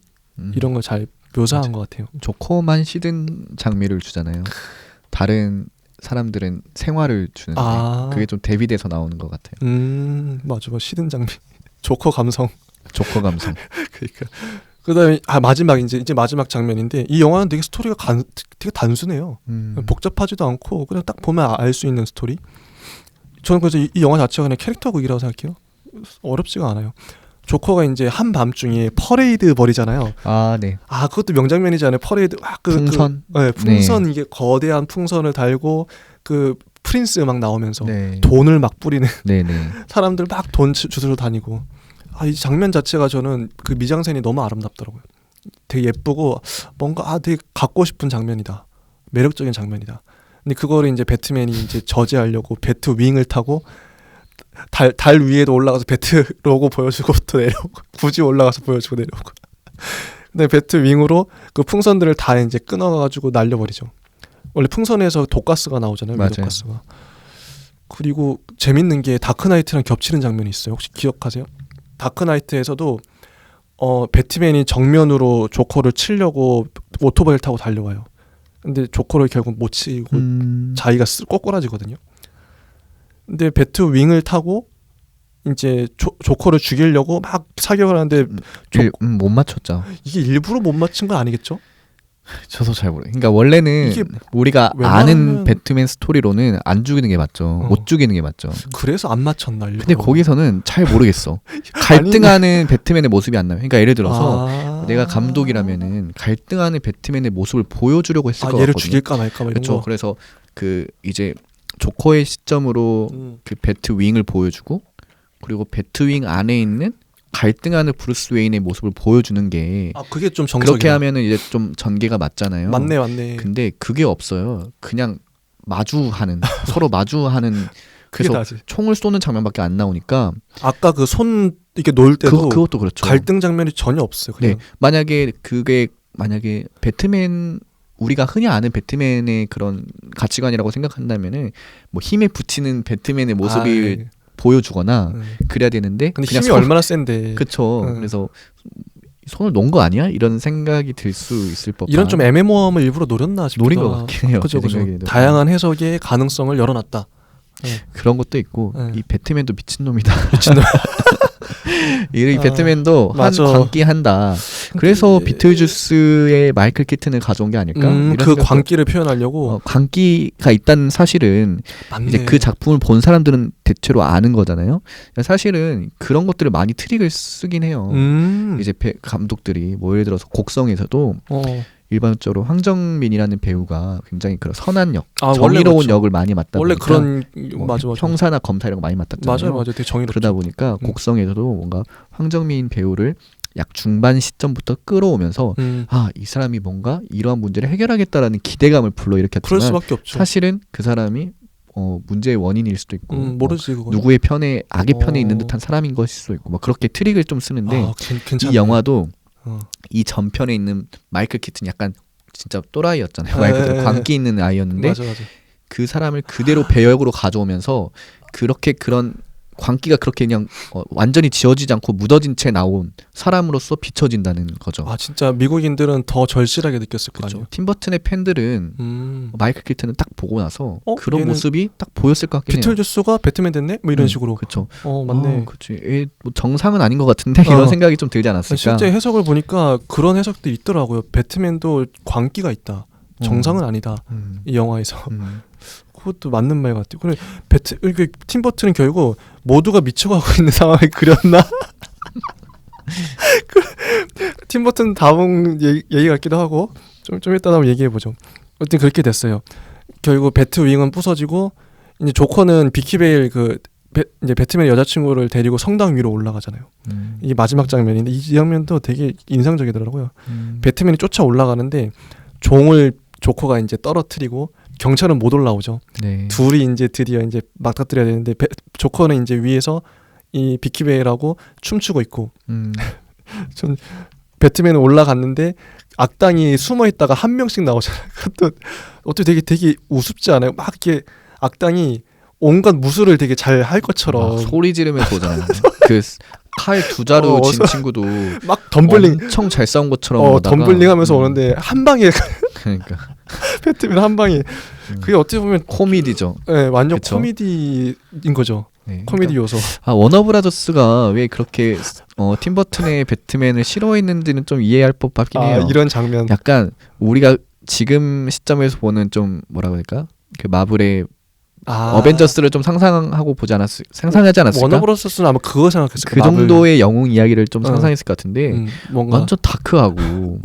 이런 걸 잘 묘사한 것 같아요. 조커만 시든 장미를 주잖아요. 다른 사람들은 생활을 주는데 그게 좀 대비돼서 나오는 것 같아요. 맞아. 시든 장미. 조커 감성. 그러니까. 그다음에 마지막 이제 마지막 장면인데 이 영화는 되게 스토리가 되게 단순해요. 복잡하지도 않고 그냥 딱 보면 알 수 있는 스토리. 저는 그래서 이 영화 자체가 그냥 캐릭터극이라고 생각해요. 어렵지가 않아요. 조커가 이제 한밤중에 퍼레이드 벌이잖아요. 네. 그것도 명장면이잖아요. 퍼레이드 풍선. 풍선. 네. 이게 거대한 풍선을 달고 그 프린스 음악 나오면서 네. 돈을 막 뿌리는 네네. 사람들 막 돈 주스러 다니고. 이 장면 자체가 저는 그 미장센이 너무 아름답더라고요. 되게 예쁘고 뭔가 되게 갖고 싶은 장면이다. 매력적인 장면이다. 근데 그거를 이제 배트맨이 이제 저지하려고 배트윙을 타고 달 위에도 올라가서 배트 로고 보여주고 또 내려오고 굳이 올라가서 보여주고 내려오고. 근데 배트 윙으로 그 풍선들을 다 이제 끊어가지고 날려버리죠. 원래 풍선에서 독가스가 나오잖아요. 독가스가. 그리고 재밌는 게 다크나이트랑 겹치는 장면이 있어요. 혹시 기억하세요? 다크나이트에서도 배트맨이 정면으로 조커를 치려고 오토바이를 타고 달려와요. 근데 조커를 결국 못 치고 자기가 꼬꾸라지거든요. 근데 배트 윙을 타고 이제 조커를 죽이려고 막 사격을 하는데 못 맞췄죠. 이게 일부러 못 맞춘 건 아니겠죠? 저도 잘 모르겠어요. 그러니까 원래는 우리가 아는 배트맨 스토리로는 안 죽이는 게 맞죠. 못 죽이는 게 맞죠. 그래서 안 맞췄나 일부러. 근데 거기서는 잘 모르겠어. 갈등하는 배트맨의 모습이 안 나요. 그러니까 예를 들어서 내가 감독이라면은 갈등하는 배트맨의 모습을 보여주려고 했을 것 같거든요. 얘를 죽일까 말까 이런 그렇죠. 거. 그래서 그 이제 조커의 시점으로 그 배트윙을 보여주고 그리고 배트윙 안에 있는 갈등하는 브루스 웨인의 모습을 보여주는 게 그게 좀 정석이야. 그렇게 하면은 이제 좀 전개가 맞잖아요. 맞네. 근데 그게 없어요. 그냥 마주하는 서로 마주하는 그래서 나지. 총을 쏘는 장면밖에 안 나오니까 아까 그 손 이렇게 놓을 때도 그것도 그렇죠. 갈등 장면이 전혀 없어요. 그냥. 네, 만약에 배트맨 우리가 흔히 아는 배트맨의 그런 가치관이라고 생각한다면은 뭐 힘에 붙이는 배트맨의 모습이 보여주거나 그래야 되는데 근데 그냥 힘이 얼마나 센데. 그쵸. 그래서 손을 놓은 거 아니야? 이런 생각이 들 수 있을 법한. 이런 좀 애매모험을 일부러 노렸나 싶기도 노린 것 같긴 해요. 그죠. 다양한 해석의 가능성을 열어놨다. 그런 것도 있고 이 배트맨도 미친놈이다. 이 배트맨도 한 광기한다. 그래서 비틀주스의 마이클 키튼을 가져온 게 아닐까? 그 광기를 표현하려고. 광기가 있다는 사실은 이제 그 작품을 본 사람들은 대체로 아는 거잖아요. 사실은 그런 것들을 많이 트릭을 쓰긴 해요. 이제 감독들이 뭐 예를 들어서 곡성에서도 일반적으로 황정민이라는 배우가 굉장히 그런 선한 역, 정의로운 그렇죠. 역을 많이 맡다 원래 보니까 그런 맞아. 형사나 검사 이런 거 많이 맡았잖아요. 맞아요. 되게 정의롭죠. 그러다 보니까 곡성에서도 뭔가 황정민 배우를 약 중반 시점부터 끌어오면서 이 사람이 뭔가 이러한 문제를 해결하겠다라는 기대감을 불러일으켰지만 그럴 수밖에 없죠. 사실은 그 사람이 문제의 원인일 수도 있고 모르지 그거. 누구의 편에 악의 편에 있는 듯한 사람인 것일 수도 있고 뭐 그렇게 트릭을 좀 쓰는데 이 영화도 이 전편에 있는 마이클 키튼 약간 진짜 또라이였잖아요. 마이클 광기 있는 아이였는데 맞아. 그 사람을 그대로 배역으로 가져오면서 그렇게 그런 광기가 그렇게 그냥 완전히 지워지지 않고 묻어진 채 나온 사람으로서 비춰진다는 거죠. 진짜 미국인들은 더 절실하게 느꼈을 거 아니에요. 팀 버튼의 팬들은 마이클 키튼을 딱 보고 나서 그런 모습이 딱 보였을 것 같긴 해요. 비틀주스가 배트맨 됐네? 뭐 이런 식으로. 그렇죠. 맞네. 그렇지. 뭐 정상은 아닌 것 같은데 이런 생각이 좀 들지 않았을까? 실제 해석을 보니까 그런 해석도 있더라고요. 배트맨도 광기가 있다. 정상은 아니다. 이 영화에서. 그것도 맞는 말 같아요. 그래 팀 버튼은 결국 모두가 미쳐가고 있는 상황을 그렸나? 팀 버튼 다음 얘기 같기도 하고 좀 이따 한번 얘기해 보죠. 어쨌든 그렇게 됐어요. 결국 배트윙은 부서지고 이제 조커는 비키베일 이제 배트맨 여자친구를 데리고 성당 위로 올라가잖아요. 이게 마지막 장면인데 이 장면도 되게 인상적이더라고요. 배트맨이 쫓아 올라가는데 종을 조커가 이제 떨어뜨리고 경찰은 못 올라오죠. 네. 둘이 이제 드디어 이제 맞닥뜨려야 되는데 조커는 이제 위에서 이 비키베일하고 춤추고 있고 전 배트맨은 올라갔는데 악당이 숨어 있다가 한 명씩 나오잖아요. 그것도 어떻게 되게 우습지 않아요? 막 이렇게 악당이 온갖 무술을 되게 잘 할 것처럼 소리 지르면서 오잖아요. 그 칼 두 자루 진 친구도 막 덤블링 엄청 잘 싸운 것처럼 덤블링하면서 오는데 한 방에 그러니까 배트맨 한 방에 그게 어떻게 보면 코미디죠. 네, 완전 그쵸? 코미디인 거죠. 네, 코미디 요소. 워너브라더스가 왜 그렇게 팀 버튼의 배트맨을 싫어했는지는 좀 이해할 법하긴 해요. 이런 장면. 약간 우리가 지금 시점에서 보는 좀 뭐라고 할까? 그 마블의 어벤져스를 좀 상상하지 않았을까? 워너브라더스는 아마 그거 생각했을 거예요. 그 정도의 영웅 이야기를 좀 상상했을 것 같은데 뭔가 완전 다크하고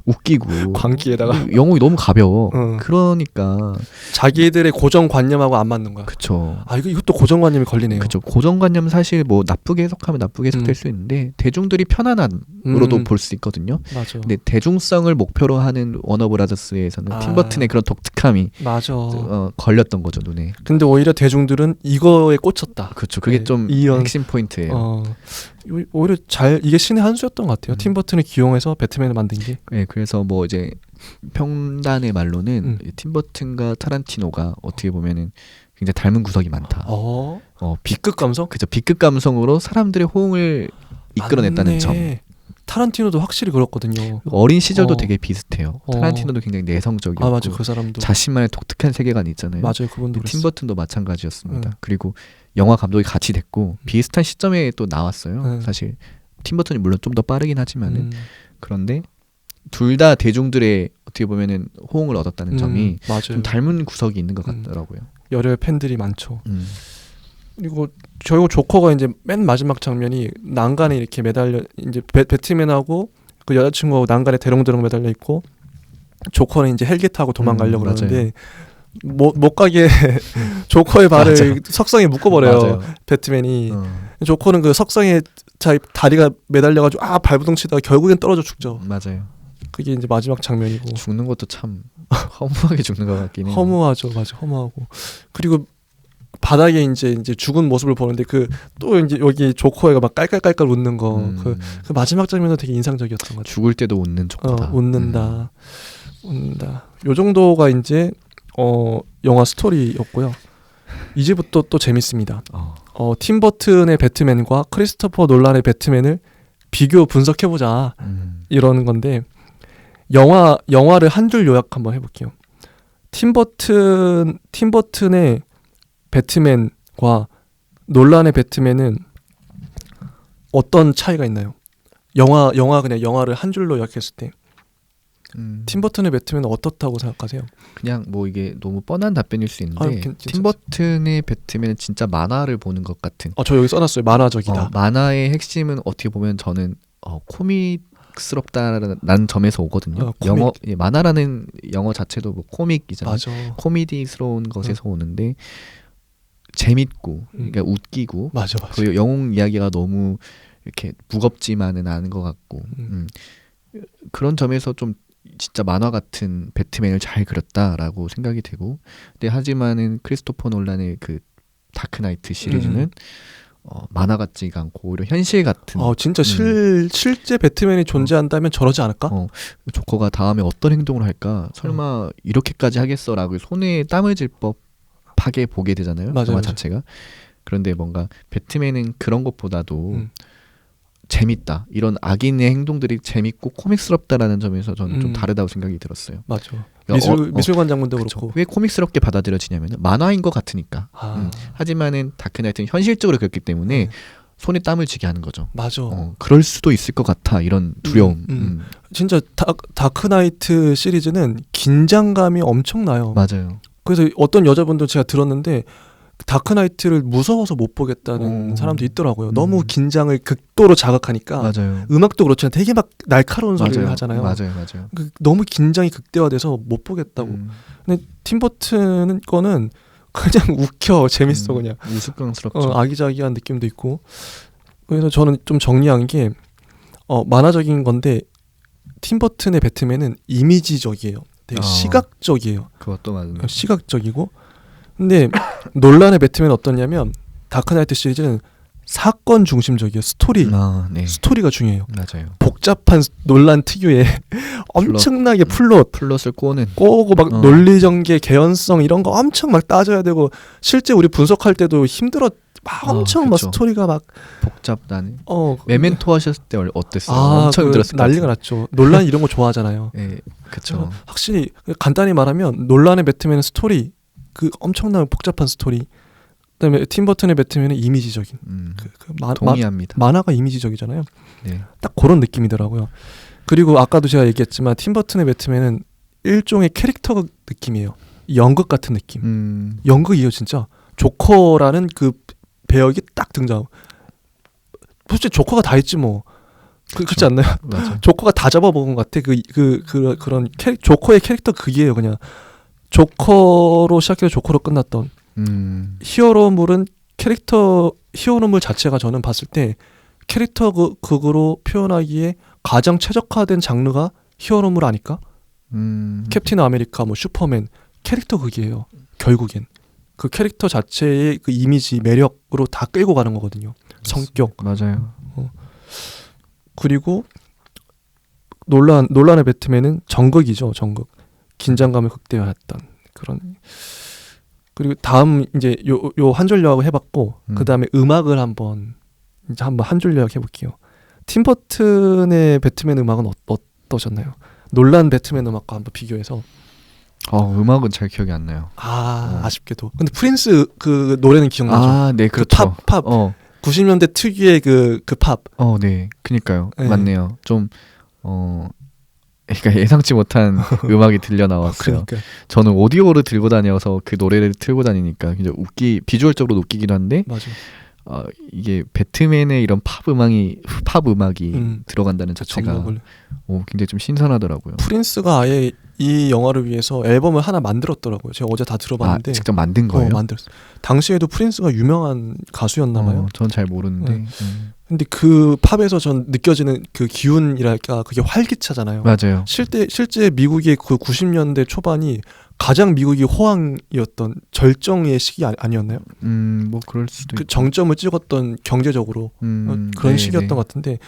웃기고 광기에다가 영웅이 너무 가벼워. 그러니까 자기들의 고정관념하고 안 맞는 거야. 그렇죠. 이것도 고정관념이 걸리네요. 그렇죠. 고정관념 사실 뭐 나쁘게 해석하면 나쁘게 해석될 수 있는데 대중들이 편안함으로도 볼 수 있거든요. 맞아. 근데 대중성을 목표로 하는 워너브라더스에서는 팀 버튼의 그런 독특함이 맞아. 걸렸던 거죠 눈에. 근데 오히려 대중들은 이거에 꽂혔다. 그렇죠. 그게 좀 이런 핵심 포인트예요. 오히려 이게 신의 한 수였던 것 같아요. 팀 버튼을 기용해서 배트맨을 만든 게. 네, 그래서 뭐 이제 평단의 말로는 팀 버튼과 타란티노가 어떻게 보면은 굉장히 닮은 구석이 많다. B급 감성? 그죠. B급 감성으로 사람들의 호응을 이끌어냈다는 점. 타란티노도 확실히 그렇거든요. 어린 시절도 되게 비슷해요. 타란티노도 굉장히 내성적이었고 맞아, 그 사람도 자신만의 독특한 세계관이 있잖아요. 맞아요, 그분도 팀 버튼도 마찬가지였습니다. 그리고 영화 감독이 같이 됐고 비슷한 시점에 또 나왔어요. 사실 팀 버튼이 물론 좀 더 빠르긴 하지만은 그런데 둘 다 대중들의 어떻게 보면은 호응을 얻었다는 점이 좀 닮은 구석이 있는 것 같더라고요. 열혈 팬들이 많죠. 그리고 결국 조커가 이제 맨 마지막 장면이 난간에 이렇게 매달려 이제 배트맨하고 그 여자친구하고 난간에 대롱대롱 매달려 있고 조커는 이제 헬기 타고 도망가려고 그러는데 못 가게 조커의 발을 맞아요. 석상에 묶어버려요. 배트맨이. 조커는 그 석상에 자기 다리가 매달려가지고 발부둥치다가 결국엔 떨어져 죽죠. 맞아요. 그게 이제 마지막 장면이고. 죽는 것도 참 허무하게 죽는 것 같긴 해요. 허무하죠, 맞아, 허무하고. 그리고 바닥에 이제 죽은 모습을 보는데 또 이제 여기 조커가 막 깔깔깔깔 웃는 거 그 마지막 장면도 되게 인상적이었던 것 같아요. 죽을 때도 웃는 조커다. 웃는다. 요 정도가 이제 영화 스토리였고요. 이제부터 또 재밌습니다. 팀 버튼의 배트맨과 크리스토퍼 놀란의 배트맨을 비교 분석해보자 이러는 건데 영화를 한 줄 요약 한번 해볼게요. 팀 버튼의 배트맨과 놀란의 배트맨은 어떤 차이가 있나요? 그냥 영화를 한 줄로 요약했을 때 팀 버튼의 배트맨은 어떻다고 생각하세요? 그냥 뭐 이게 너무 뻔한 답변일 수 있는데 팀 버튼의 배트맨은 진짜 만화를 보는 것 같은. 저 여기 써놨어요. 만화적이다. 만화의 핵심은 어떻게 보면 저는 코믹스럽다라는 점에서 오거든요. 만화라는 영어 자체도 뭐 코믹이잖아요. 맞아. 코미디스러운 것에서 오는데 재밌고 그러니까 웃기고 맞아. 그리고 영웅 이야기가 너무 이렇게 무겁지만은 않은 것 같고 그런 점에서 좀 진짜 만화 같은 배트맨을 잘 그렸다라고 생각이 되고 근데 하지만은 크리스토퍼 놀란의 그 다크나이트 시리즈는 만화 같지가 않고 오히려 현실 같은 진짜 실제 배트맨이 존재한다면 저러지 않을까? 조커가 다음에 어떤 행동을 할까? 설마 이렇게까지 하겠어라고 손에 땀을 질 법하게 보게 되잖아요. 맞아요, 영화 자체가. 그런데 뭔가 배트맨은 그런 것보다도 재밌다. 이런 악인의 행동들이 재밌고 코믹스럽다라는 점에서 저는 좀 다르다고 생각이 들었어요. 맞죠. 미술관 장면도 그렇고. 왜 코믹스럽게 받아들여지냐면 만화인 것 같으니까. 하지만은 다크나이트는 현실적으로 그렇기 때문에 손에 땀을 쥐게 하는 거죠. 맞아. 그럴 수도 있을 것 같아. 이런 두려움. 진짜 다크나이트 시리즈는 긴장감이 엄청나요. 맞아요. 그래서 어떤 여자분도 제가 들었는데 다크나이트를 무서워서 못 보겠다는 사람도 있더라고요. 너무 긴장을 극도로 자극하니까. 맞아요. 음악도 그렇지만 되게 막 날카로운 소리를 하잖아요. 맞아요. 너무 긴장이 극대화돼서 못 보겠다고. 근데 팀 버튼 거는 그냥 웃겨. 재밌어 그냥. 우스꽝스럽죠. 아기자기한 느낌도 있고. 그래서 저는 좀 정리한 게 만화적인 건데 팀 버튼의 배트맨은 이미지적이에요. 되게 시각적이에요. 그것도 맞아요. 시각적이고 근데 논란의 배트맨은 어떠냐면 다크나이트 시리즈는 사건 중심적이에요. 스토리가 중요해요. 맞아요. 복잡한 논란 특유의 엄청나게 플롯을 꼬고 막 논리전개, 개연성 이런 거 엄청 막 따져야 되고 실제 우리 분석할 때도 힘들어. 막 엄청 막 스토리가 막 복잡다네. 메멘토 하셨을 때 어땠어요? 엄청 힘들었을 것 난리가 났죠. 논란 이런 거 좋아하잖아요. 네, 그렇죠. 확실히 간단히 말하면 논란의 배트맨은 스토리 엄청난 복잡한 스토리. 그다음에 팀 버튼의 배트맨은 이미지적인. 동의합니다. 만화가 이미지적이잖아요. 네. 딱 그런 느낌이더라고요. 그리고 아까도 제가 얘기했지만 팀 버튼의 배트맨은 일종의 캐릭터 느낌이에요. 연극 같은 느낌. 연극이에요 진짜. 조커라는 그 배역이 딱 등장. 솔직히 조커가 다 했지 뭐. 그렇지 않나요? 맞아. 조커가 다 잡아먹은 것 같아. 그런 조커의 캐릭터 그게요 그냥. 조커로 시작해서 조커로 끝났던 히어로물은 히어로물 자체가 저는 봤을 때 캐릭터 극으로 표현하기에 가장 최적화된 장르가 히어로물 아닐까? 캡틴 아메리카, 뭐 슈퍼맨 캐릭터 극이에요. 결국엔 그 캐릭터 자체의 그 이미지 매력으로 다 끌고 가는 거거든요. 성격. 맞아요. 그리고 논란의 배트맨은 정극이죠. 정극. 긴장감을 극대화했던 그런. 그리고 다음 이제 요 한 줄 요약을 해봤고 그 다음에 음악을 한번 한 줄 요약 해볼게요. 팀 버튼의 배트맨 음악은 어떠셨나요? 놀란 배트맨 음악과 한번 비교해서. 음악은 잘 기억이 안 나요. 아쉽게도. 근데 프린스 그 노래는 기억나죠? 네, 그렇죠. 그 팝. 90년대 특유의 그 팝. 네, 그니까요. 네. 맞네요. 좀 그러니까 예상치 못한 음악이 들려 나왔어요. 그러니까. 저는 오디오를 들고 다녀서 그 노래를 틀고 다니니까 굉장히 비주얼적으로 웃기긴 한데, 맞아. 이게 배트맨의 이런 팝 음악이 들어간다는 자체가 굉장히 좀 신선하더라고요. 프린스가 아예 이 영화를 위해서 앨범을 하나 만들었더라고요. 제가 어제 다 들어봤는데. 직접 만든 거예요? 만들었어요. 당시에도 프린스가 유명한 가수였나 봐요. 전 잘 모르는데. 근데 그 팝에서 전 느껴지는 그 기운이랄까 그게 활기차잖아요. 맞아요. 실제 미국의 그 90년대 초반이 가장 미국이 호황이었던 절정의 시기 아니었나요? 뭐 그럴 수도 그 정점을 찍었던 경제적으로 그런 시기였던 것 같은데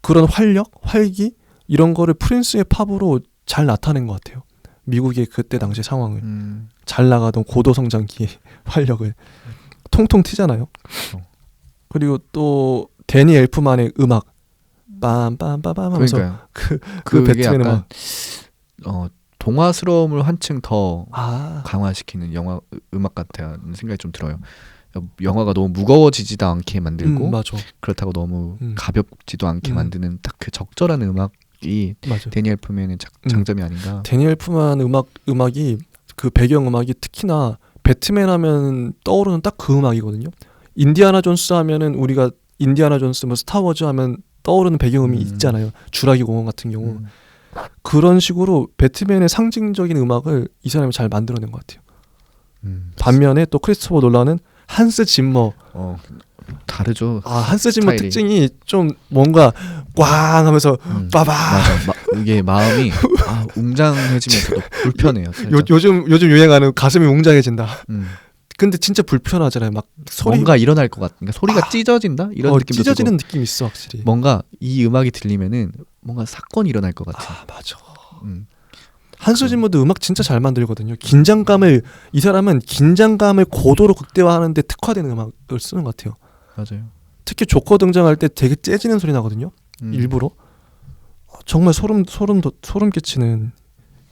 그런 활력, 활기 이런 거를 프린스의 팝으로 잘 나타낸 것 같아요. 미국의 그때 당시 상황을 잘 나가던 고도 성장기의 활력을 통통 튀잖아요. 그렇죠. 그리고 또 데니 엘프만의 음악 빰빰빰빰 하면서 그 배트맨 음악 동화스러움을 한층 더 강화시키는 영화 음악 같다는 생각이 좀 들어요. 영화가 너무 무거워지지도 않게 만들고 맞아. 그렇다고 너무 가볍지도 않게 만드는 딱 그 적절한 음악이 데니 엘프만의 장점이 아닌가. 데니 엘프만 음악이 그 배경 음악이 특히나 배트맨 하면 떠오르는 딱 그 음악이거든요. 인디아나 존스 하면은 우리가 인디아나 존스 뭐 스타워즈 하면 떠오르는 배경음이 있잖아요. 주라기 공원 같은 경우. 그런 식으로 배트맨의 상징적인 음악을 이 사람이 잘 만들어낸 것 같아요. 반면에 또 크리스토퍼 놀란은 한스 짐머. 다르죠. 한스 짐머 스타일이. 특징이 좀 뭔가 꽝 하면서 빠바. 이게 마음이 웅장해지면서도 불편해요. 요즘 유행하는 가슴이 웅장해진다. 근데 진짜 불편하잖아요. 막 뭔가 일어날 것 같은. 그러니까 소리가 찢어진다 이런 느낌도 찢어지는 느낌이 있어 확실히. 뭔가 이 음악이 들리면은 뭔가 사건이 일어날 것 같아. 맞아. 한스 짐머도 음악 진짜 잘 만들거든요. 이 사람은 긴장감을 고도로 극대화하는데 특화된 음악을 쓰는 것 같아요. 맞아요. 특히 조커 등장할 때 되게 째지는 소리 나거든요. 일부러. 정말 소름 끼치는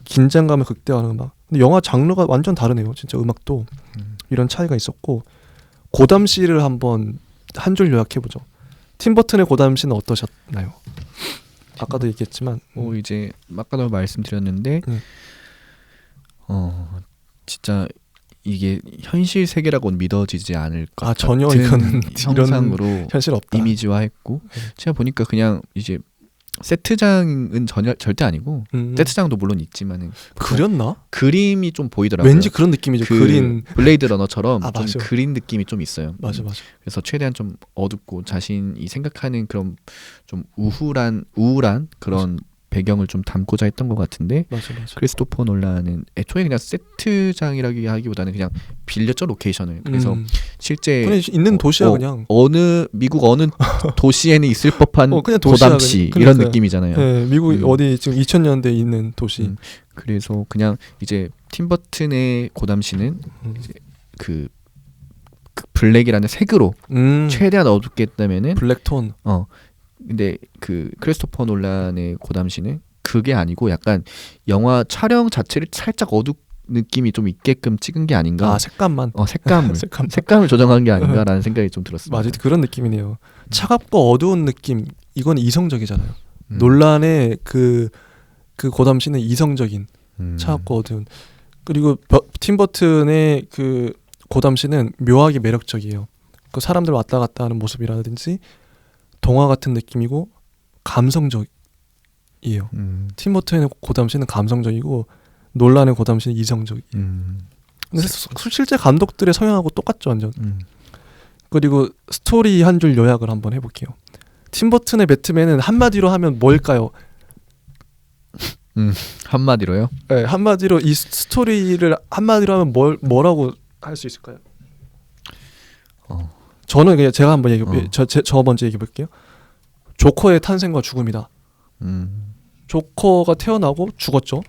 긴장감을 극대화하는 음악. 근데 영화 장르가 완전 다르네요. 진짜 음악도 이런 차이가 있었고 고담시를 한번 한 줄 요약해보죠. 팀 버튼의 고담시는 어떠셨나요? 아까도 얘기했지만 이제 아까도 말씀드렸는데 진짜 이게 현실 세계라고는 믿어지지 않을 것 같은 전혀 이거는 형상으로 현실 없다. 이미지화했고 제가 보니까 그냥 이제 세트장은 절대 아니고 세트장도 물론 있지만은 그렸나? 그림이 좀 보이더라고요. 왠지 그런 느낌이죠. 그린 블레이드 러너처럼 좀 맞아. 그린 느낌이 좀 있어요. 맞아. 그래서 최대한 좀 어둡고 자신이 생각하는 그런 좀 우울한 그런 배경을 좀 담고자 했던 것 같은데 맞아. 크리스토퍼 놀란은 애초에 그냥 세트장이라기 하기보다는 그냥 빌렸죠 로케이션을. 그래서 실제 그냥 있는 도시야 그냥 미국 어느 도시에는 있을 법한 그냥 고담시 이런 느낌이잖아요. 네, 미국 어디 지금 2000년대에 있는 도시. 그래서 그냥 이제 팀 버튼의 고담시는 이제 그 블랙이라는 색으로 최대한 어둡게 했다면은 블랙톤. 근데 그 크리스토퍼 놀란의 고담시는 그게 아니고 약간 영화 촬영 자체를 살짝 어둡 느낌이 좀 있게끔 찍은 게 아닌가. 색감만. 색감을 조정한 게 아닌가라는 생각이 좀 들었습니다. 맞아요. 그런 느낌이네요. 차갑고 어두운 느낌. 이건 이성적이잖아요. 놀란의 그 고담시는 이성적인 차갑고 어두운. 그리고 팀 버튼의 그 고담시는 묘하게 매력적이에요. 그 사람들 왔다 갔다 하는 모습이라든지 동화 같은 느낌이고 감성적이에요. 팀 버튼의 고담시는 감성적이고 놀란의 고담시는 이성적이에요. 근데 실제 감독들의 성향하고 똑같죠 완전. 그리고 스토리 한 줄 요약을 한번 해볼게요. 팀 버튼의 배트맨은 한마디로 하면 뭘까요? 한마디로요? 네, 한마디로 이 스토리를 한마디로 하면 뭐라고 할 수 있을까요? 저는 그냥 제가 한번 저 먼저 얘기해 볼게요. 조커의 탄생과 죽음이다. 조커가 태어나고 죽었죠.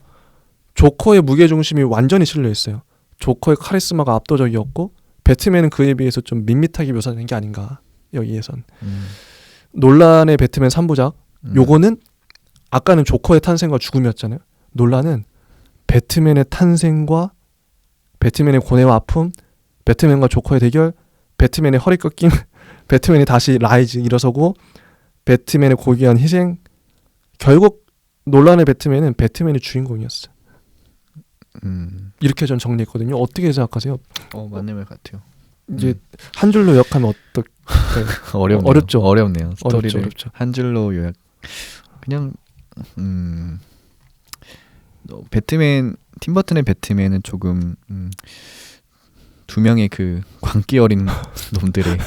조커의 무게중심이 완전히 실려 있어요. 조커의 카리스마가 압도적이었고 배트맨은 그에 비해서 좀 밋밋하게 묘사된 게 아닌가 여기에선. 놀란의 배트맨 3부작 요거는 아까는 조커의 탄생과 죽음이었잖아요. 놀란은 배트맨의 탄생과 배트맨의 고뇌와 아픔, 배트맨과 조커의 대결, 배트맨의 허리 꺾임, 배트맨이 다시 라이즈 일어서고 배트맨의 고귀한 희생. 결국 놀란의 배트맨은 배트맨이 주인공이었어요. 이렇게 전 정리했거든요. 어떻게 생각하세요? 맞는 말 같아요. 이제 한 줄로 요약하면 어떨까요? 어렵죠. 어렵네요. 스토리를 어렵죠. 한 줄로 요약. 그냥 배트맨 팀 버튼의 배트맨은 조금 두 명의 그 광기 어린 놈들의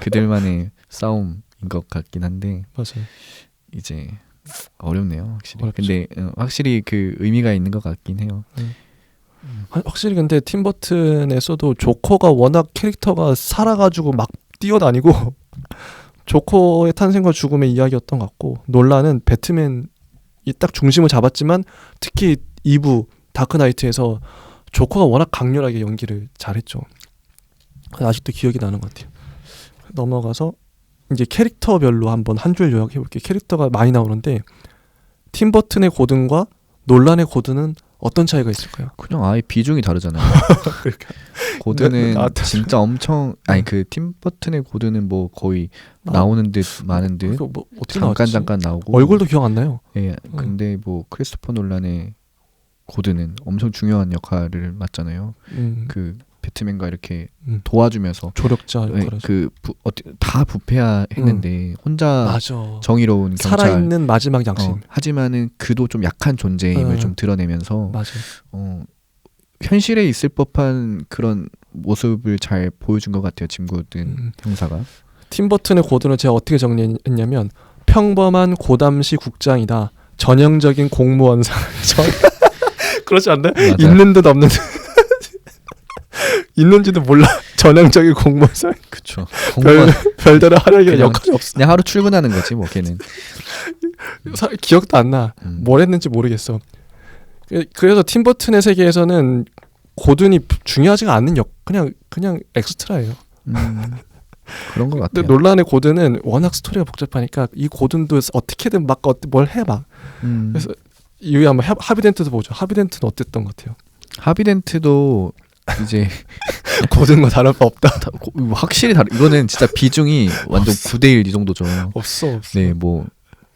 그들만의 싸움인 것 같긴 한데 맞아요. 이제 어렵네요, 확실히. 어렵죠. 근데 확실히 그 의미가 있는 것 같긴 해요. 확실히 근데 팀 버튼에서도 조커가 워낙 캐릭터가 살아가지고 막 뛰어다니고 조커의 탄생과 죽음의 이야기였던 것 같고 놀란은 배트맨이 딱 중심을 잡았지만 특히 2부 다크나이트에서 조커가 워낙 강렬하게 연기를 잘했죠. 아직도 기억이 나는 것 같아요. 넘어가서 이제 캐릭터별로 한번 한 줄 요약해볼게요. 캐릭터가 많이 나오는데 팀 버튼의 고든과 놀란의 고든은 어떤 차이가 있을까요? 그냥 아예 비중이 다르잖아요. 그러니까. 고든은 진짜 엄청 그 팀 버튼의 고든은 뭐 거의 나오는 듯 마는 듯 뭐 어떻게 나왔지? 잠깐 나오고 얼굴도 기억 안 나요. 예, 근데 뭐 크리스토퍼 놀란의 고든은 엄청 중요한 역할을 맡잖아요. 그 배트맨과 이렇게 도와주면서 조력자 역할을 다 부패했는데 혼자 맞아. 정의로운 경찰 살아있는 마지막 양심. 하지만은 그도 좀 약한 존재임을 좀 드러내면서 맞아. 현실에 있을 법한 그런 모습을 잘 보여준 것 같아요. 짐 고든 형사가. 팀 버튼의 고든을 제가 어떻게 정리했냐면 평범한 고담시 국장이다. 전형적인 공무원상. 그렇지 않나요? 맞아요. 있는 듯 없는 듯. 있는지도 몰라. 전형적인 공무원상. 그쵸. 별다른 활약이나 역할이 없어. 그냥 하루 출근하는 거지 뭐 걔는. 기억도 안 나. 뭘 했는지 모르겠어. 그래서 팀 버튼의 세계에서는 고든이 중요하지가 않는 그냥 엑스트라예요. 그런 것 같아요. 근데 논란의 고든은 워낙 스토리가 복잡하니까 이 고든도 어떻게든 막 뭘 해 막. 그래서 이후에 한번 하비덴트도 보죠. 하비덴트는 어땠던 것 같아요? 하비덴트도 이제 고든과 다를 바 없다. 확실히 다르. 이거는 진짜 비중이 완전 9대1 이 정도죠. 없어. 네, 뭐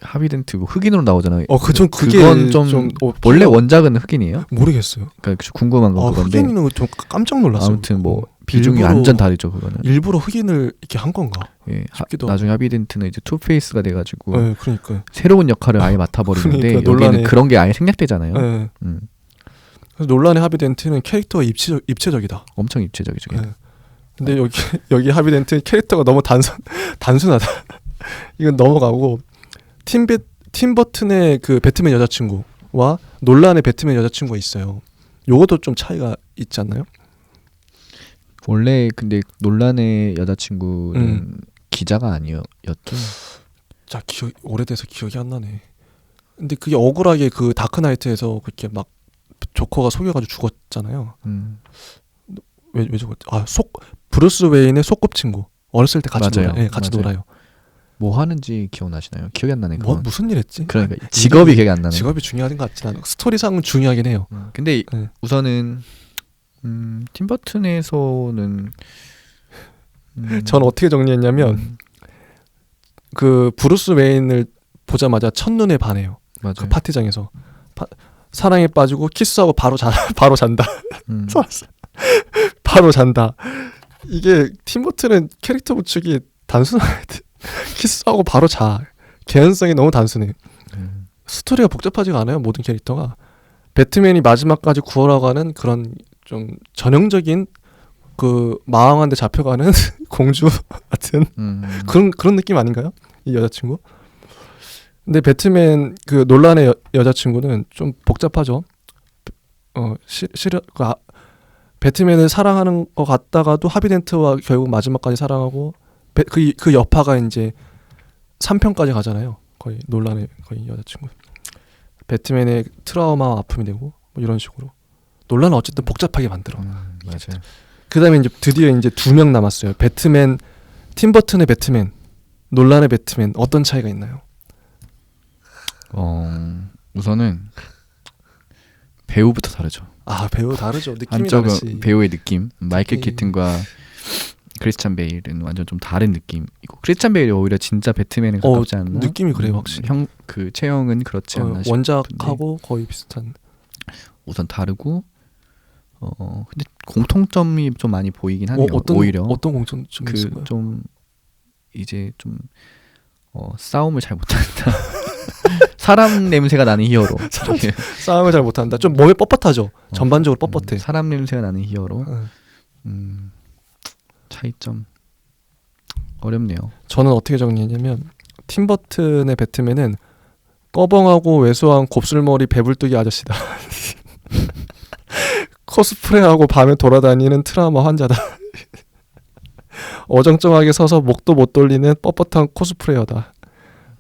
하비덴트 뭐 흑인으로 나오잖아요. 그건 좀 원래 원작은 흑인이에요? 모르겠어요. 그러니까 궁금한 건 그건데. 흑인은 좀 깜짝 놀랐어요. 아무튼 뭐 비중이 완전 다르죠 그거는. 일부러 흑인을 이렇게 한 건가? 예, 나중에 하비덴트는 이제 투페이스가 돼가지고. 네, 그러니까 새로운 역할을 아예 맡아버리는데 그러니까 여기는 그런 게 아예 생략되잖아요. 네. 그래서 논란의 하비덴트는 캐릭터가 입체적이다. 엄청 입체적이죠. 네. 근데 여기 하비덴트 캐릭터가 너무 단순하다. 이건 넘어가고 팀 버튼의 그 배트맨 여자친구와 논란의 배트맨 여자친구가 있어요. 요것도 좀 차이가 있지 않나요? 원래 근데 논란의 여자친구는 기자가 아니었죠. 자, 오래돼서 기억이 안 나네. 근데 그게 억울하게 그 다크나이트에서 그렇게 막 조커가 속여가지고 죽었잖아요. 왜 죽었지? 브루스 웨인의 소꿉친구. 어렸을 때 같이 놀아요. 네, 같이 놀아요. 뭐 하는지 기억나시나요? 기억이 안 나네. 무슨 일 했지? 그러니까 직업이 기억이 안 나네. 직업이 중요한 것 같진 않아. 스토리상은 중요하긴 해요. 근데 우선은 팀 버튼에서는 저는 어떻게 정리했냐면 그 브루스 웨인을 보자마자 첫눈에 반해요. 맞아요. 그 파티장에서 사랑에 빠지고 키스하고 바로 잔다. 바로 잔다. 이게 팀 버튼은 캐릭터 구축이 단순하게 키스하고 바로 자. 개연성이 너무 단순해. 스토리가 복잡하지가 않아요. 모든 캐릭터가. 배트맨이 마지막까지 구하러가는 그런 좀 전형적인 그 마왕한테 잡혀가는 공주 같은 그런 느낌 아닌가요? 이 여자친구? 근데 배트맨 그 논란의 여자친구는 좀 복잡하죠. 배트맨을 사랑하는 것 같다가도 하비덴트와 결국 마지막까지 사랑하고 그 여파가 이제 3편까지 가잖아요. 거의 논란의 거의 여자친구. 배트맨의 트라우마 아픔이 되고 뭐 이런 식으로 논란은 어쨌든 복잡하게 만들어. 맞아요. 그다음에 이제 드디어 이제 2명 남았어요. 배트맨, 팀버튼의 배트맨, 논란의 배트맨 어떤 차이가 있나요? 우선은 배우부터 다르죠. 배우 다르죠. 느낌이 한쪽은 다르지. 배우의 느낌. 마이클 키튼과 크리스찬 베일은 완전 좀 다른 느낌이고 크리스찬 베일이 오히려 진짜 배트맨에 가깝지 않나? 느낌이 그래요, 확실히. 그 체형은 그렇지 않나 원작하고 거의 비슷한. 우선 다르고 근데 공통점이 좀 많이 보이긴 하네요. 오히려 어떤 공통점이 있을까요? 좀 이제 좀 싸움을 잘 못한다. 사람 냄새가 나는 히어로. 싸움을 잘 못한다. 좀 몸에 뻣뻣하죠. 전반적으로 뻣뻣해. 사람 냄새가 나는 히어로. 차이점 어렵네요. 저는 어떻게 정리했냐면 팀버튼의 배트맨은 꺼벙하고 왜소한 곱슬머리 배불뚝이 아저씨다. 코스프레하고 밤에 돌아다니는 트라우마 환자다. 어정쩡하게 서서 목도 못 돌리는 뻣뻣한 코스프레어다.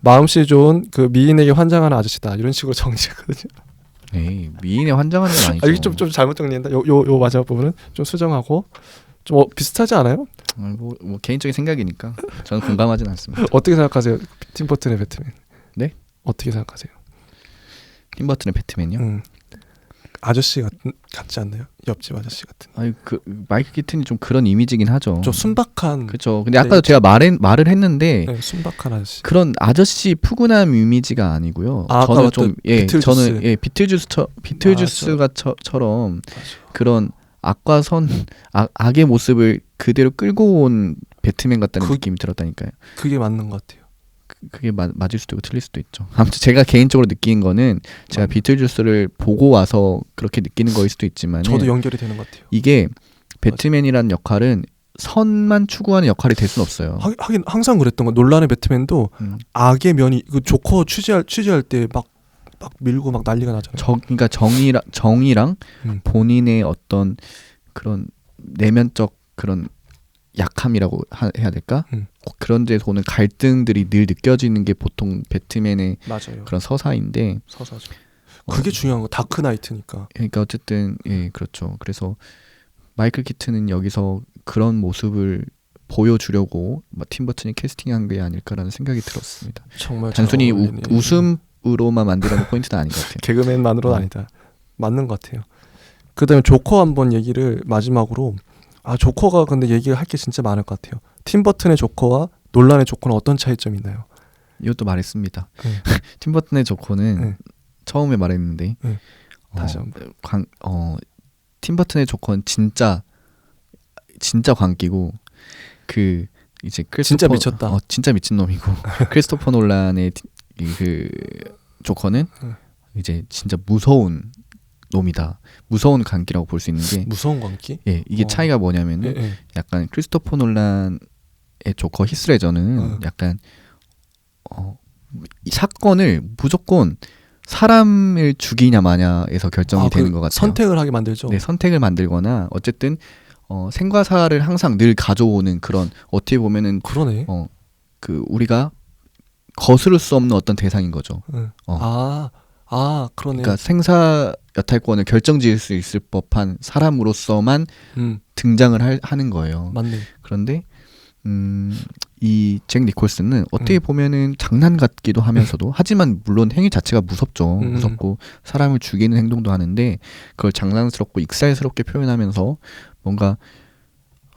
마음씨 좋은 그 미인에게 환장하는 아저씨다. 이런 식으로 정리했거든요. 네, 미인에 환장하는 건 아니죠. 이게 좀 잘못 정리했다. 요 마지막 부분은 좀 수정하고 좀 비슷하지 않아요? 뭐 개인적인 생각이니까 저는 공감하진 않습니다. 어떻게 생각하세요? 팀버튼의 배트맨. 네? 어떻게 생각하세요? 팀버튼의 배트맨이요? 아저씨 같지 않나요? 옆집 아저씨 같은. 아니 그 마이클 키튼이 좀 그런 이미지긴 하죠. 좀 순박한. 그렇죠. 근데 아까도 제가 말을 했는데 순박한 아저씨. 그런 아저씨 푸근함 이미지가 아니고요. 저는 좀 저는 비틀주스처럼 그런 악과선 악의 모습을 그대로 끌고 온 배트맨 같다는 느낌이 들었다니까요. 그게 맞는 것 같아요. 그게 맞을 수도 있고 틀릴 수도 있죠. 아무튼 제가 개인적으로 느낀 거는 제가 비틀주스를 보고 와서 그렇게 느끼는 거일 수도 있지만 저도 연결이 되는 것 같아요. 이게 배트맨이라는 역할은 선만 추구하는 역할이 될 수는 없어요. 하긴 항상 그랬던 거. 논란의 배트맨도 악의 면이 그 조커 취재할 때 막 밀고 막 난리가 나잖아요. 그러니까 정의랑 본인의 어떤 그런 내면적 그런 약함이라고 해야 될까? 그런 데서 오는 갈등들이 늘 느껴지는 게 보통 배트맨의 맞아요. 그런 서사인데 서사죠. 그게 중요한 거. 다크나이트니까. 그러니까 어쨌든 그렇죠. 그래서 마이클 키튼은 여기서 그런 모습을 보여주려고 팀버튼이 캐스팅한 게 아닐까라는 생각이 들었습니다. 정말 단순히 웃음으로만 만들어낸 포인트는 아닌 것 같아요. 개그맨만으로는 아니다. 맞는 것 같아요. 그다음에 조커 한번 얘기를 마지막으로. 조커가 근데 얘기할 게 진짜 많을 것 같아요. 팀버튼의 조커와 논란의 조커는 어떤 차이점이 있나요? 이것도 말했습니다. 팀버튼의 조커는 처음에 말했는데 다시 한번. 팀버튼의 조커는 진짜 광기고 그 이제 진짜 미쳤다. 진짜 미친 놈이고 크리스토퍼 놀란의 그 조커는 이제 진짜 무서운 놈이다. 무서운 광기라고 볼 수 있는 게 무서운 광기? 이게 차이가 뭐냐면은 약간 크리스토퍼 놀란의 조커 히스레저는 약간 이 사건을 무조건 사람을 죽이냐 마냐에서 결정이 되는 것 같아요. 선택을 하게 만들죠. 네, 선택을 만들거나 어쨌든 생과사를 항상 늘 가져오는 그런 어떻게 보면은 그러네. 그 우리가 거스를 수 없는 어떤 대상인 거죠. 그러네. 그러니까 생사 여탈권을 결정지을 수 있을 법한 사람으로서만 등장을 하는 거예요. 맞네. 그런데 이 잭 니콜슨은 어떻게 보면은 장난 같기도 하면서도 하지만 물론 행위 자체가 무섭죠. 무섭고 사람을 죽이는 행동도 하는데 그걸 장난스럽고 익살스럽게 표현하면서 뭔가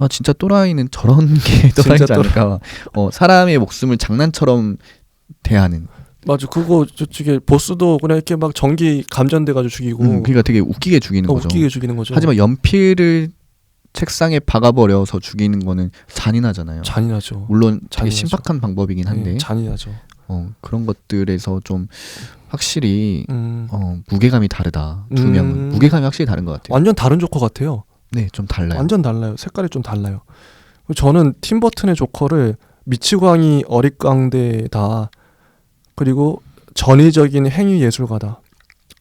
진짜 또라이는 저런 게 또라이지 않을까. 사람의 목숨을 장난처럼 대하는. 맞아. 그거 저쪽에 보스도 그냥 이렇게 막 전기 감전돼가지고 죽이고. 그러니까 되게 웃기게 죽이는 거죠. 웃기게 죽이는 거죠. 하지만 연필을 책상에 박아버려서 죽이는 거는 잔인하잖아요. 잔인하죠. 물론 되게 신박한 방법이긴 한데. 잔인하죠. 그런 것들에서 좀 확실히 무게감이 다르다. 두 명은 무게감이 확실히 다른 것 같아요. 완전 다른 조커 같아요. 네, 좀 달라요. 완전 달라요. 색깔이 좀 달라요. 저는 팀버튼의 조커를 미치광이 어릿광대다. 그리고 전위적인 행위 예술가다.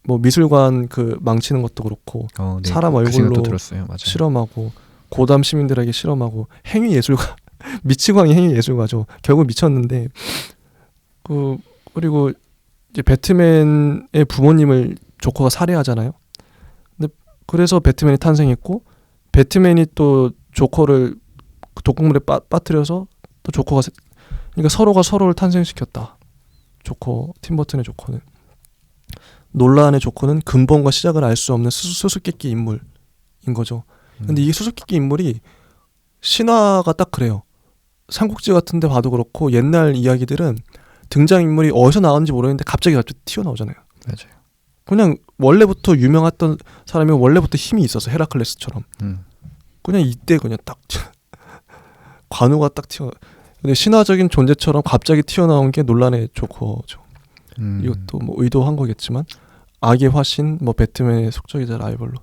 뭐 미술관 그 망치는 것도 그렇고 네. 사람 얼굴로 들었어요. 맞아요. 실험하고 고담 시민들에게 실험하고 행위 예술가 미치광이 행위 예술가죠. 결국 미쳤는데 그리고 이제 배트맨의 부모님을 조커가 살해하잖아요. 근데 그래서 배트맨이 탄생했고 배트맨이 또 조커를 독극물에 빠뜨려서 또 조커가 그러니까 서로가 서로를 탄생시켰다. 조커 팀버튼의 조커는 놀란의 조커는 근본과 시작을 알 수 없는 수수께끼 인물인 거죠. 근데 이 수수께끼 인물이 신화가 딱 그래요. 삼국지 같은 데 봐도 그렇고 옛날 이야기들은 등장인물이 어디서 나왔는지 모르겠는데 갑자기 튀어나오잖아요. 맞아요. 그냥 원래부터 유명했던 사람이 원래부터 힘이 있어서 헤라클레스처럼 그냥 이때 그냥 딱 관우가 딱 근데 신화적인 존재처럼 갑자기 튀어나온 게 논란의 조커죠. 이것도 뭐 의도한 거겠지만 악의 화신, 뭐 배트맨의 속적이자 라이벌로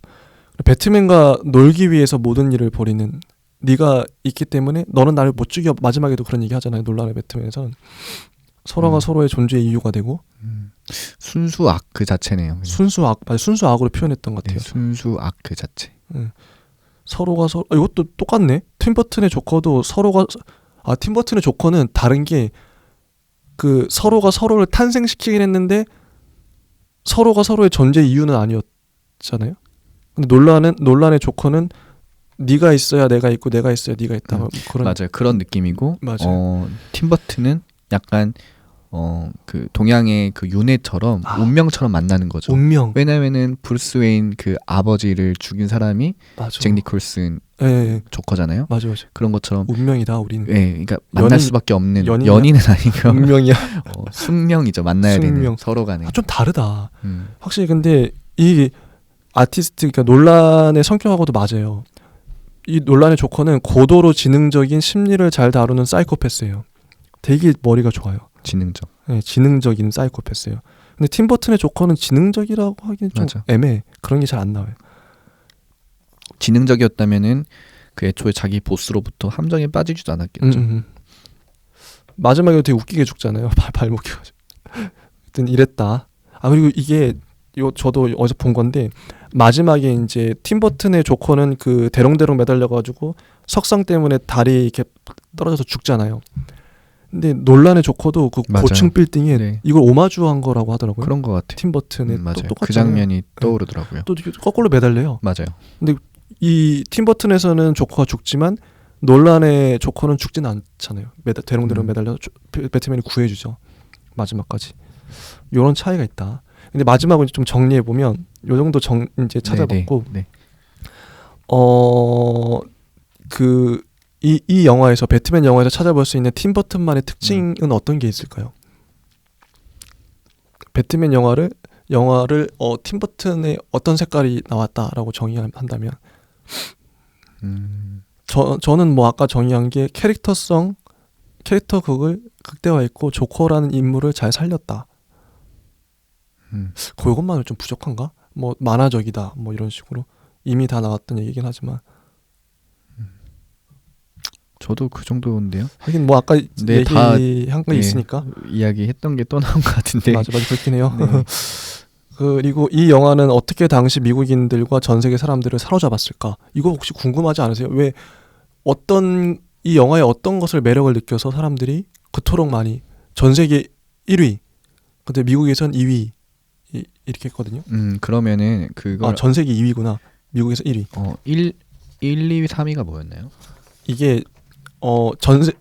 배트맨과 놀기 위해서 모든 일을 벌이는 네가 있기 때문에 너는 나를 못 죽여. 마지막에도 그런 얘기 하잖아요. 논란의 배트맨에서는 서로가 서로의 존재의 이유가 되고 순수 악 그 자체네요. 그냥. 순수 악으로 표현했던 것 같아요. 네, 순수 악 그 자체. 서로가 이것도 똑같네. 팀버튼의 조커도 팀버튼의 조커는 다른 게 그 서로가 서로를 탄생시키긴 했는데 서로가 서로의 존재 이유는 아니었잖아요. 근데 논란의 조커는 네가 있어야 내가 있고 내가 있어야 네가 있다. 그런 맞아요. 그런 느낌이고 맞아요. 팀버튼은 약간 그 동양의 그 윤회처럼 운명처럼 만나는 거죠. 운명. 왜냐면은 브루스 웨인 그 아버지를 죽인 사람이 맞아. 잭 니콜슨 조커잖아요. 맞아. 그런 것처럼 운명이다 우리는. 네, 그러니까 만날 수밖에 없는 연인이야? 연인은 아니고 운명이야. 숙명이죠. 만나야 되는 서로 간에. 좀 다르다. 확실히 근데 이 아티스트 그러니까 논란의 성격하고도 맞아요. 이 논란의 조커는 고도로 지능적인 심리를 잘 다루는 사이코패스예요. 되게 머리가 좋아요. 지능적. 네, 지능적인 사이코패스예요. 근데 팀버튼의 조커는 지능적이라고 하기는 좀 애매해. 그런 게 잘 안 나와요. 지능적이었다면은 그 애초에 자기 보스로부터 함정에 빠지지도 않았겠죠. 마지막에 되게 웃기게 죽잖아요. 발목이 가지고. 하여튼 이랬다. 그리고 이게 저도 어디서 본 건데 마지막에 이제 팀버튼의 조커는 그 대롱대롱 매달려가지고 석상 때문에 다리 이렇게 떨어져서 죽잖아요. 근데 논란의 조커도 그 고층 빌딩에 이걸 오마주한 거라고 하더라고요. 그런 거 같아. 팀버튼의 맞아요. 그 장면이 떠오르더라고요. 또 거꾸로 매달려요. 맞아요. 근데 이 팀버튼에서는 조커가 죽지만 논란의 조커는 죽진 않잖아요. 대롱대롱 매달려 배트맨이 구해주죠. 마지막까지. 이런 차이가 있다. 근데 마지막으로 좀 정리해 보면 요 정도 이제 찾아봤고 이 영화에서 배트맨 영화에서 찾아볼 수 있는 팀버튼만의 특징은 어떤 게 있을까요? 배트맨 영화를 팀버튼의 어떤 색깔이 나왔다라고 정의한다면 저는 뭐 아까 정의한 게 캐릭터극을 극대화했고 조커라는 인물을 잘 살렸다. 그것만은 좀 부족한가? 뭐 만화적이다 뭐 이런 식으로 이미 다 나왔던 얘기긴 하지만 저도 그 정도인데요. 하긴 뭐 아까 얘기한 거 있으니까 이야기했던 게 또 나온 것 같은데 맞아 그렇긴 해요. 네. 그리고 이 영화는 어떻게 당시 미국인들과 전 세계 사람들을 사로잡았을까? 이거 혹시 궁금하지 않으세요? 왜 이 영화에 어떤 것을 매력을 느껴서 사람들이 그토록 많이 전 세계 1위 근데 미국에선 2위 이렇게 했거든요. 그러면은 그걸 전 세계 2위구나. 미국에서 1위. 1, 2위, 3위가 뭐였나요? 이게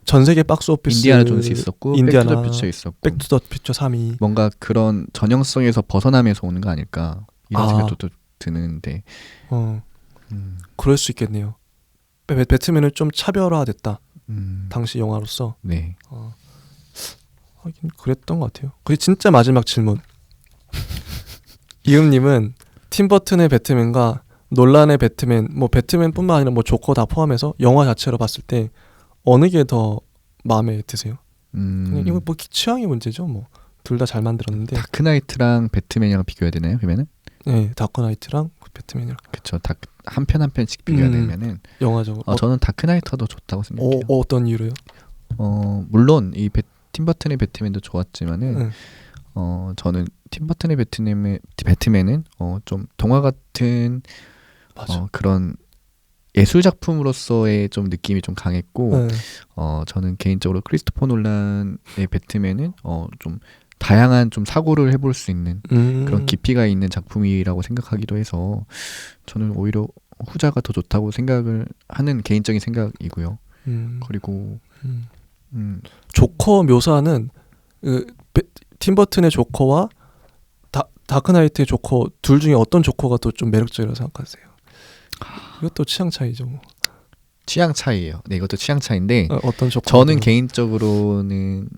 전 세계 박스 오피스 인디아나 존스 있었고 백투더 퓨처 있었고 백투더 퓨처 3위. 뭔가 그런 전형성에서 벗어나면서 오는 거 아닐까 이런 생각도 또 드는데. 그럴 수 있겠네요. 배트맨은 좀 차별화됐다. 당시 영화로서. 네. 하긴 그랬던 것 같아요. 그리고 진짜 마지막 질문. 이음님은 팀버튼의 배트맨과 논란의 배트맨, 뭐 배트맨뿐만 아니라 뭐 조커 다 포함해서 영화 자체로 봤을 때 어느 게 더 마음에 드세요? 그냥 이거 뭐 취향의 문제죠. 뭐 둘 다 잘 만들었는데. 다크나이트랑 배트맨이랑 비교해야 되나요? 그러면은? 네, 다크나이트랑 배트맨이랑. 그렇죠. 한 편 한 편씩 비교하면은 영화적으로. 저는 다크나이트가 더 좋다고 생각해요. 어떤 이유로요? 물론 이 팀버튼의 배트맨도 좋았지만은 저는 팀 버튼의 배트맨은 좀 동화 같은 그런 예술 작품으로서의 좀 느낌이 좀 강했고, 저는 개인적으로 크리스토퍼 놀란의 배트맨은 좀 다양한 좀 사고를 해볼 수 있는 그런 깊이가 있는 작품이라고 생각하기도 해서 저는 오히려 후자가 더 좋다고 생각을 하는 개인적인 생각이고요. 그리고 조커 묘사는 팀 버튼의 조커와 다크나이트의 조커 둘 중에 어떤 조커가 더 좀 매력적이라고 생각하세요? 이것도 취향 차이죠. 취향 차이예요. 네, 이것도 취향 차이인데 어떤 조커? 저는 개인적으로는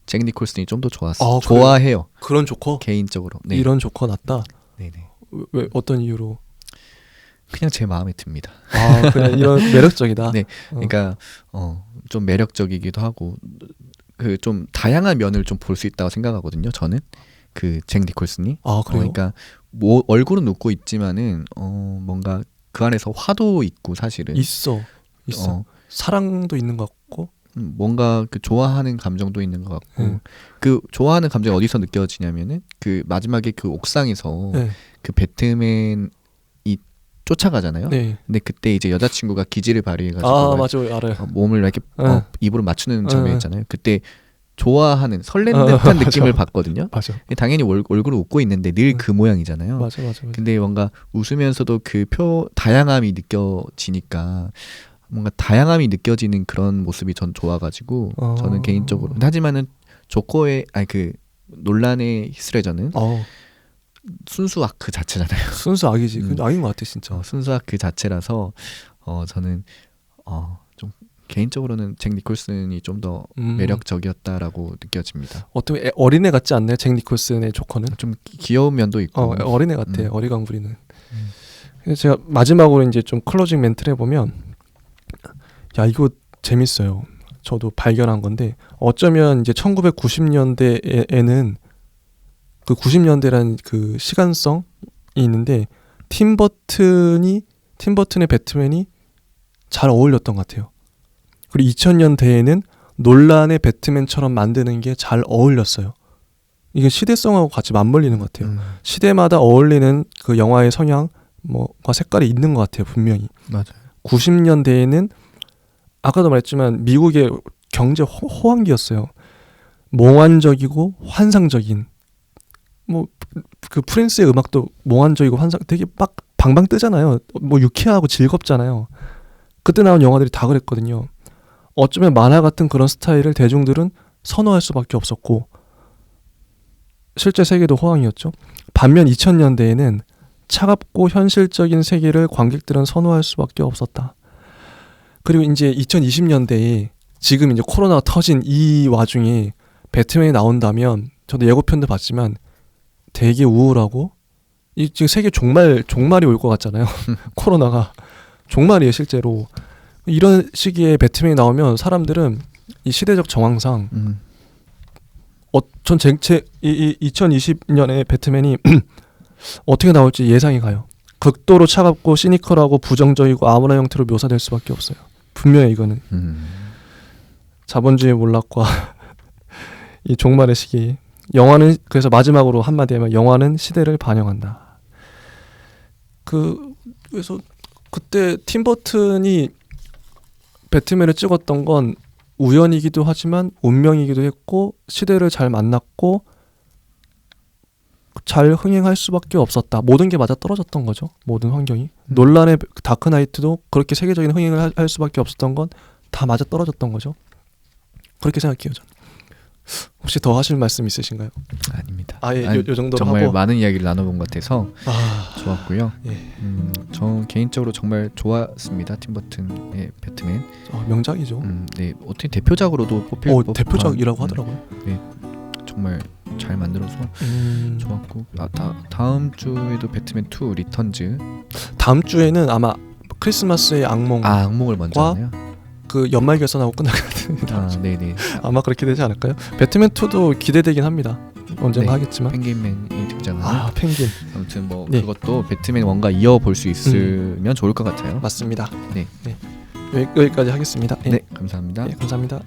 잭 니콜슨이 좀 더 좋았어요. 좋아해요. 그런 조커? 개인적으로. 네. 이런 조커 낫다. 네네. 왜 어떤 이유로? 그냥 제 마음에 듭니다. 그냥 이런 매력적이다. 네, 그러니까 좀 매력적이기도 하고 그 좀 다양한 면을 좀 볼 수 있다고 생각하거든요. 저는 그 잭 니콜슨이. 그래요? 그러니까 뭐 얼굴은 웃고 있지만은 뭔가 그 안에서 화도 있고 사실은 있어. 사랑도 있는 것 같고. 뭔가 그 좋아하는 감정도 있는 것 같고 그 좋아하는 감정이 어디서 느껴지냐면은 그 마지막에 그 옥상에서 그 배트맨이 쫓아가잖아요. 네. 근데 그때 이제 여자친구가 기지를 발휘해가지고 맞아요, 알아요. 몸을 이렇게 입으로 맞추는 장면 있잖아요. 그때 좋아하는 설레는 듯한 느낌을 받거든요. 맞아. 당연히 얼굴을 웃고 있는데 늘 그 모양이잖아요. 맞아. 근데 뭔가 웃으면서도 그 다양함이 느껴지니까 뭔가 다양함이 느껴지는 그런 모습이 전 좋아가지고 저는 개인적으로. 하지만은 조커의 그 논란의 히스레저는 순수 아크 자체잖아요. 순수 악이지. 악인 것 같아 진짜. 순수 아크 자체라서 저는 좀 개인적으로는 잭 니콜슨이 좀 더 매력적이었다라고 느껴집니다. 어떻게 어린애 같지 않나요? 잭 니콜슨의 조커는 좀 귀여운 면도 있고 어린애 같아. 어리광 부리는. 그래서 제가 마지막으로 이제 좀 클로징 멘트를 해보면, 야 이거 재밌어요. 저도 발견한 건데 어쩌면 이제 1990년대에는 그 90년대라는 그 시간성이 있는데 팀 버튼의 배트맨이 잘 어울렸던 것 같아요. 그리고 2000년대에는 논란의 배트맨처럼 만드는 게 잘 어울렸어요. 이게 시대성하고 같이 맞물리는 것 같아요. 시대마다 어울리는 그 영화의 성향 뭐가 색깔이 있는 것 같아요. 분명히. 맞아요. 90년대에는 아까도 말했지만 미국의 경제 호황기였어요. 몽환적이고 환상적인 그 프린스의 음악도 몽환적이고 되게 막 방방 뜨잖아요. 유쾌하고 즐겁잖아요. 그때 나온 영화들이 다 그랬거든요. 어쩌면 만화 같은 그런 스타일을 대중들은 선호할 수밖에 없었고 실제 세계도 호황이었죠. 반면 2000년대에는 차갑고 현실적인 세계를 관객들은 선호할 수밖에 없었다. 그리고 이제 2020년대에 지금 이제 코로나가 터진 이 와중에 배트맨이 나온다면 저도 예고편도 봤지만 되게 우울하고 지금 세계 종말이 올 것 같잖아요. 코로나가 종말이에요 실제로. 이런 시기에 배트맨이 나오면 사람들은 이 시대적 정황상 전 2020년에 배트맨이 어떻게 나올지 예상이 가요. 극도로 차갑고 시니컬하고 부정적이고 아무런 형태로 묘사될 수밖에 없어요. 분명히 이거는 자본주의의 몰락과 이 종말의 시기. 영화는 그래서 마지막으로 한마디 하면 영화는 시대를 반영한다. 그래서 그때 팀 버튼이 배트맨을 찍었던 건 우연이기도 하지만 운명이기도 했고 시대를 잘 만났고 잘 흥행할 수밖에 없었다. 모든 게 맞아 떨어졌던 거죠. 모든 환경이. 논란의 다크나이트도 그렇게 세계적인 흥행을 할 수밖에 없었던 건 다 맞아 떨어졌던 거죠. 그렇게 생각해요 저는. 혹시 더 하실 말씀 있으신가요? 아닙니다. 요 정도로 정말 하고. 많은 이야기를 나눠본 것 같아서 좋았고요. 예. 저 개인적으로 정말 좋았습니다. 팀 버튼의 배트맨. 명작이죠. 네, 어떻게 대표작으로도 뽑힐 법한 대표작이라고 하더라고요. 네, 정말 잘 만들어서 좋았고 다음 주에도 배트맨 2 리턴즈. 다음 주에는 아마 크리스마스의 악몽. 악몽을 먼저 하네요. 그 연말 결선하고 끝날 것 같은데. 네네. 아마 그렇게 되지 않을까요? 배트맨 2도 기대되긴 합니다. 언젠가 하겠지만. 펭귄맨이 등장하는. 펭귄. 아무튼 그것도 배트맨 1과 이어볼 수 있으면 좋을 것 같아요. 맞습니다. 네. 여기까지 하겠습니다. 네, 감사합니다. 감사합니다.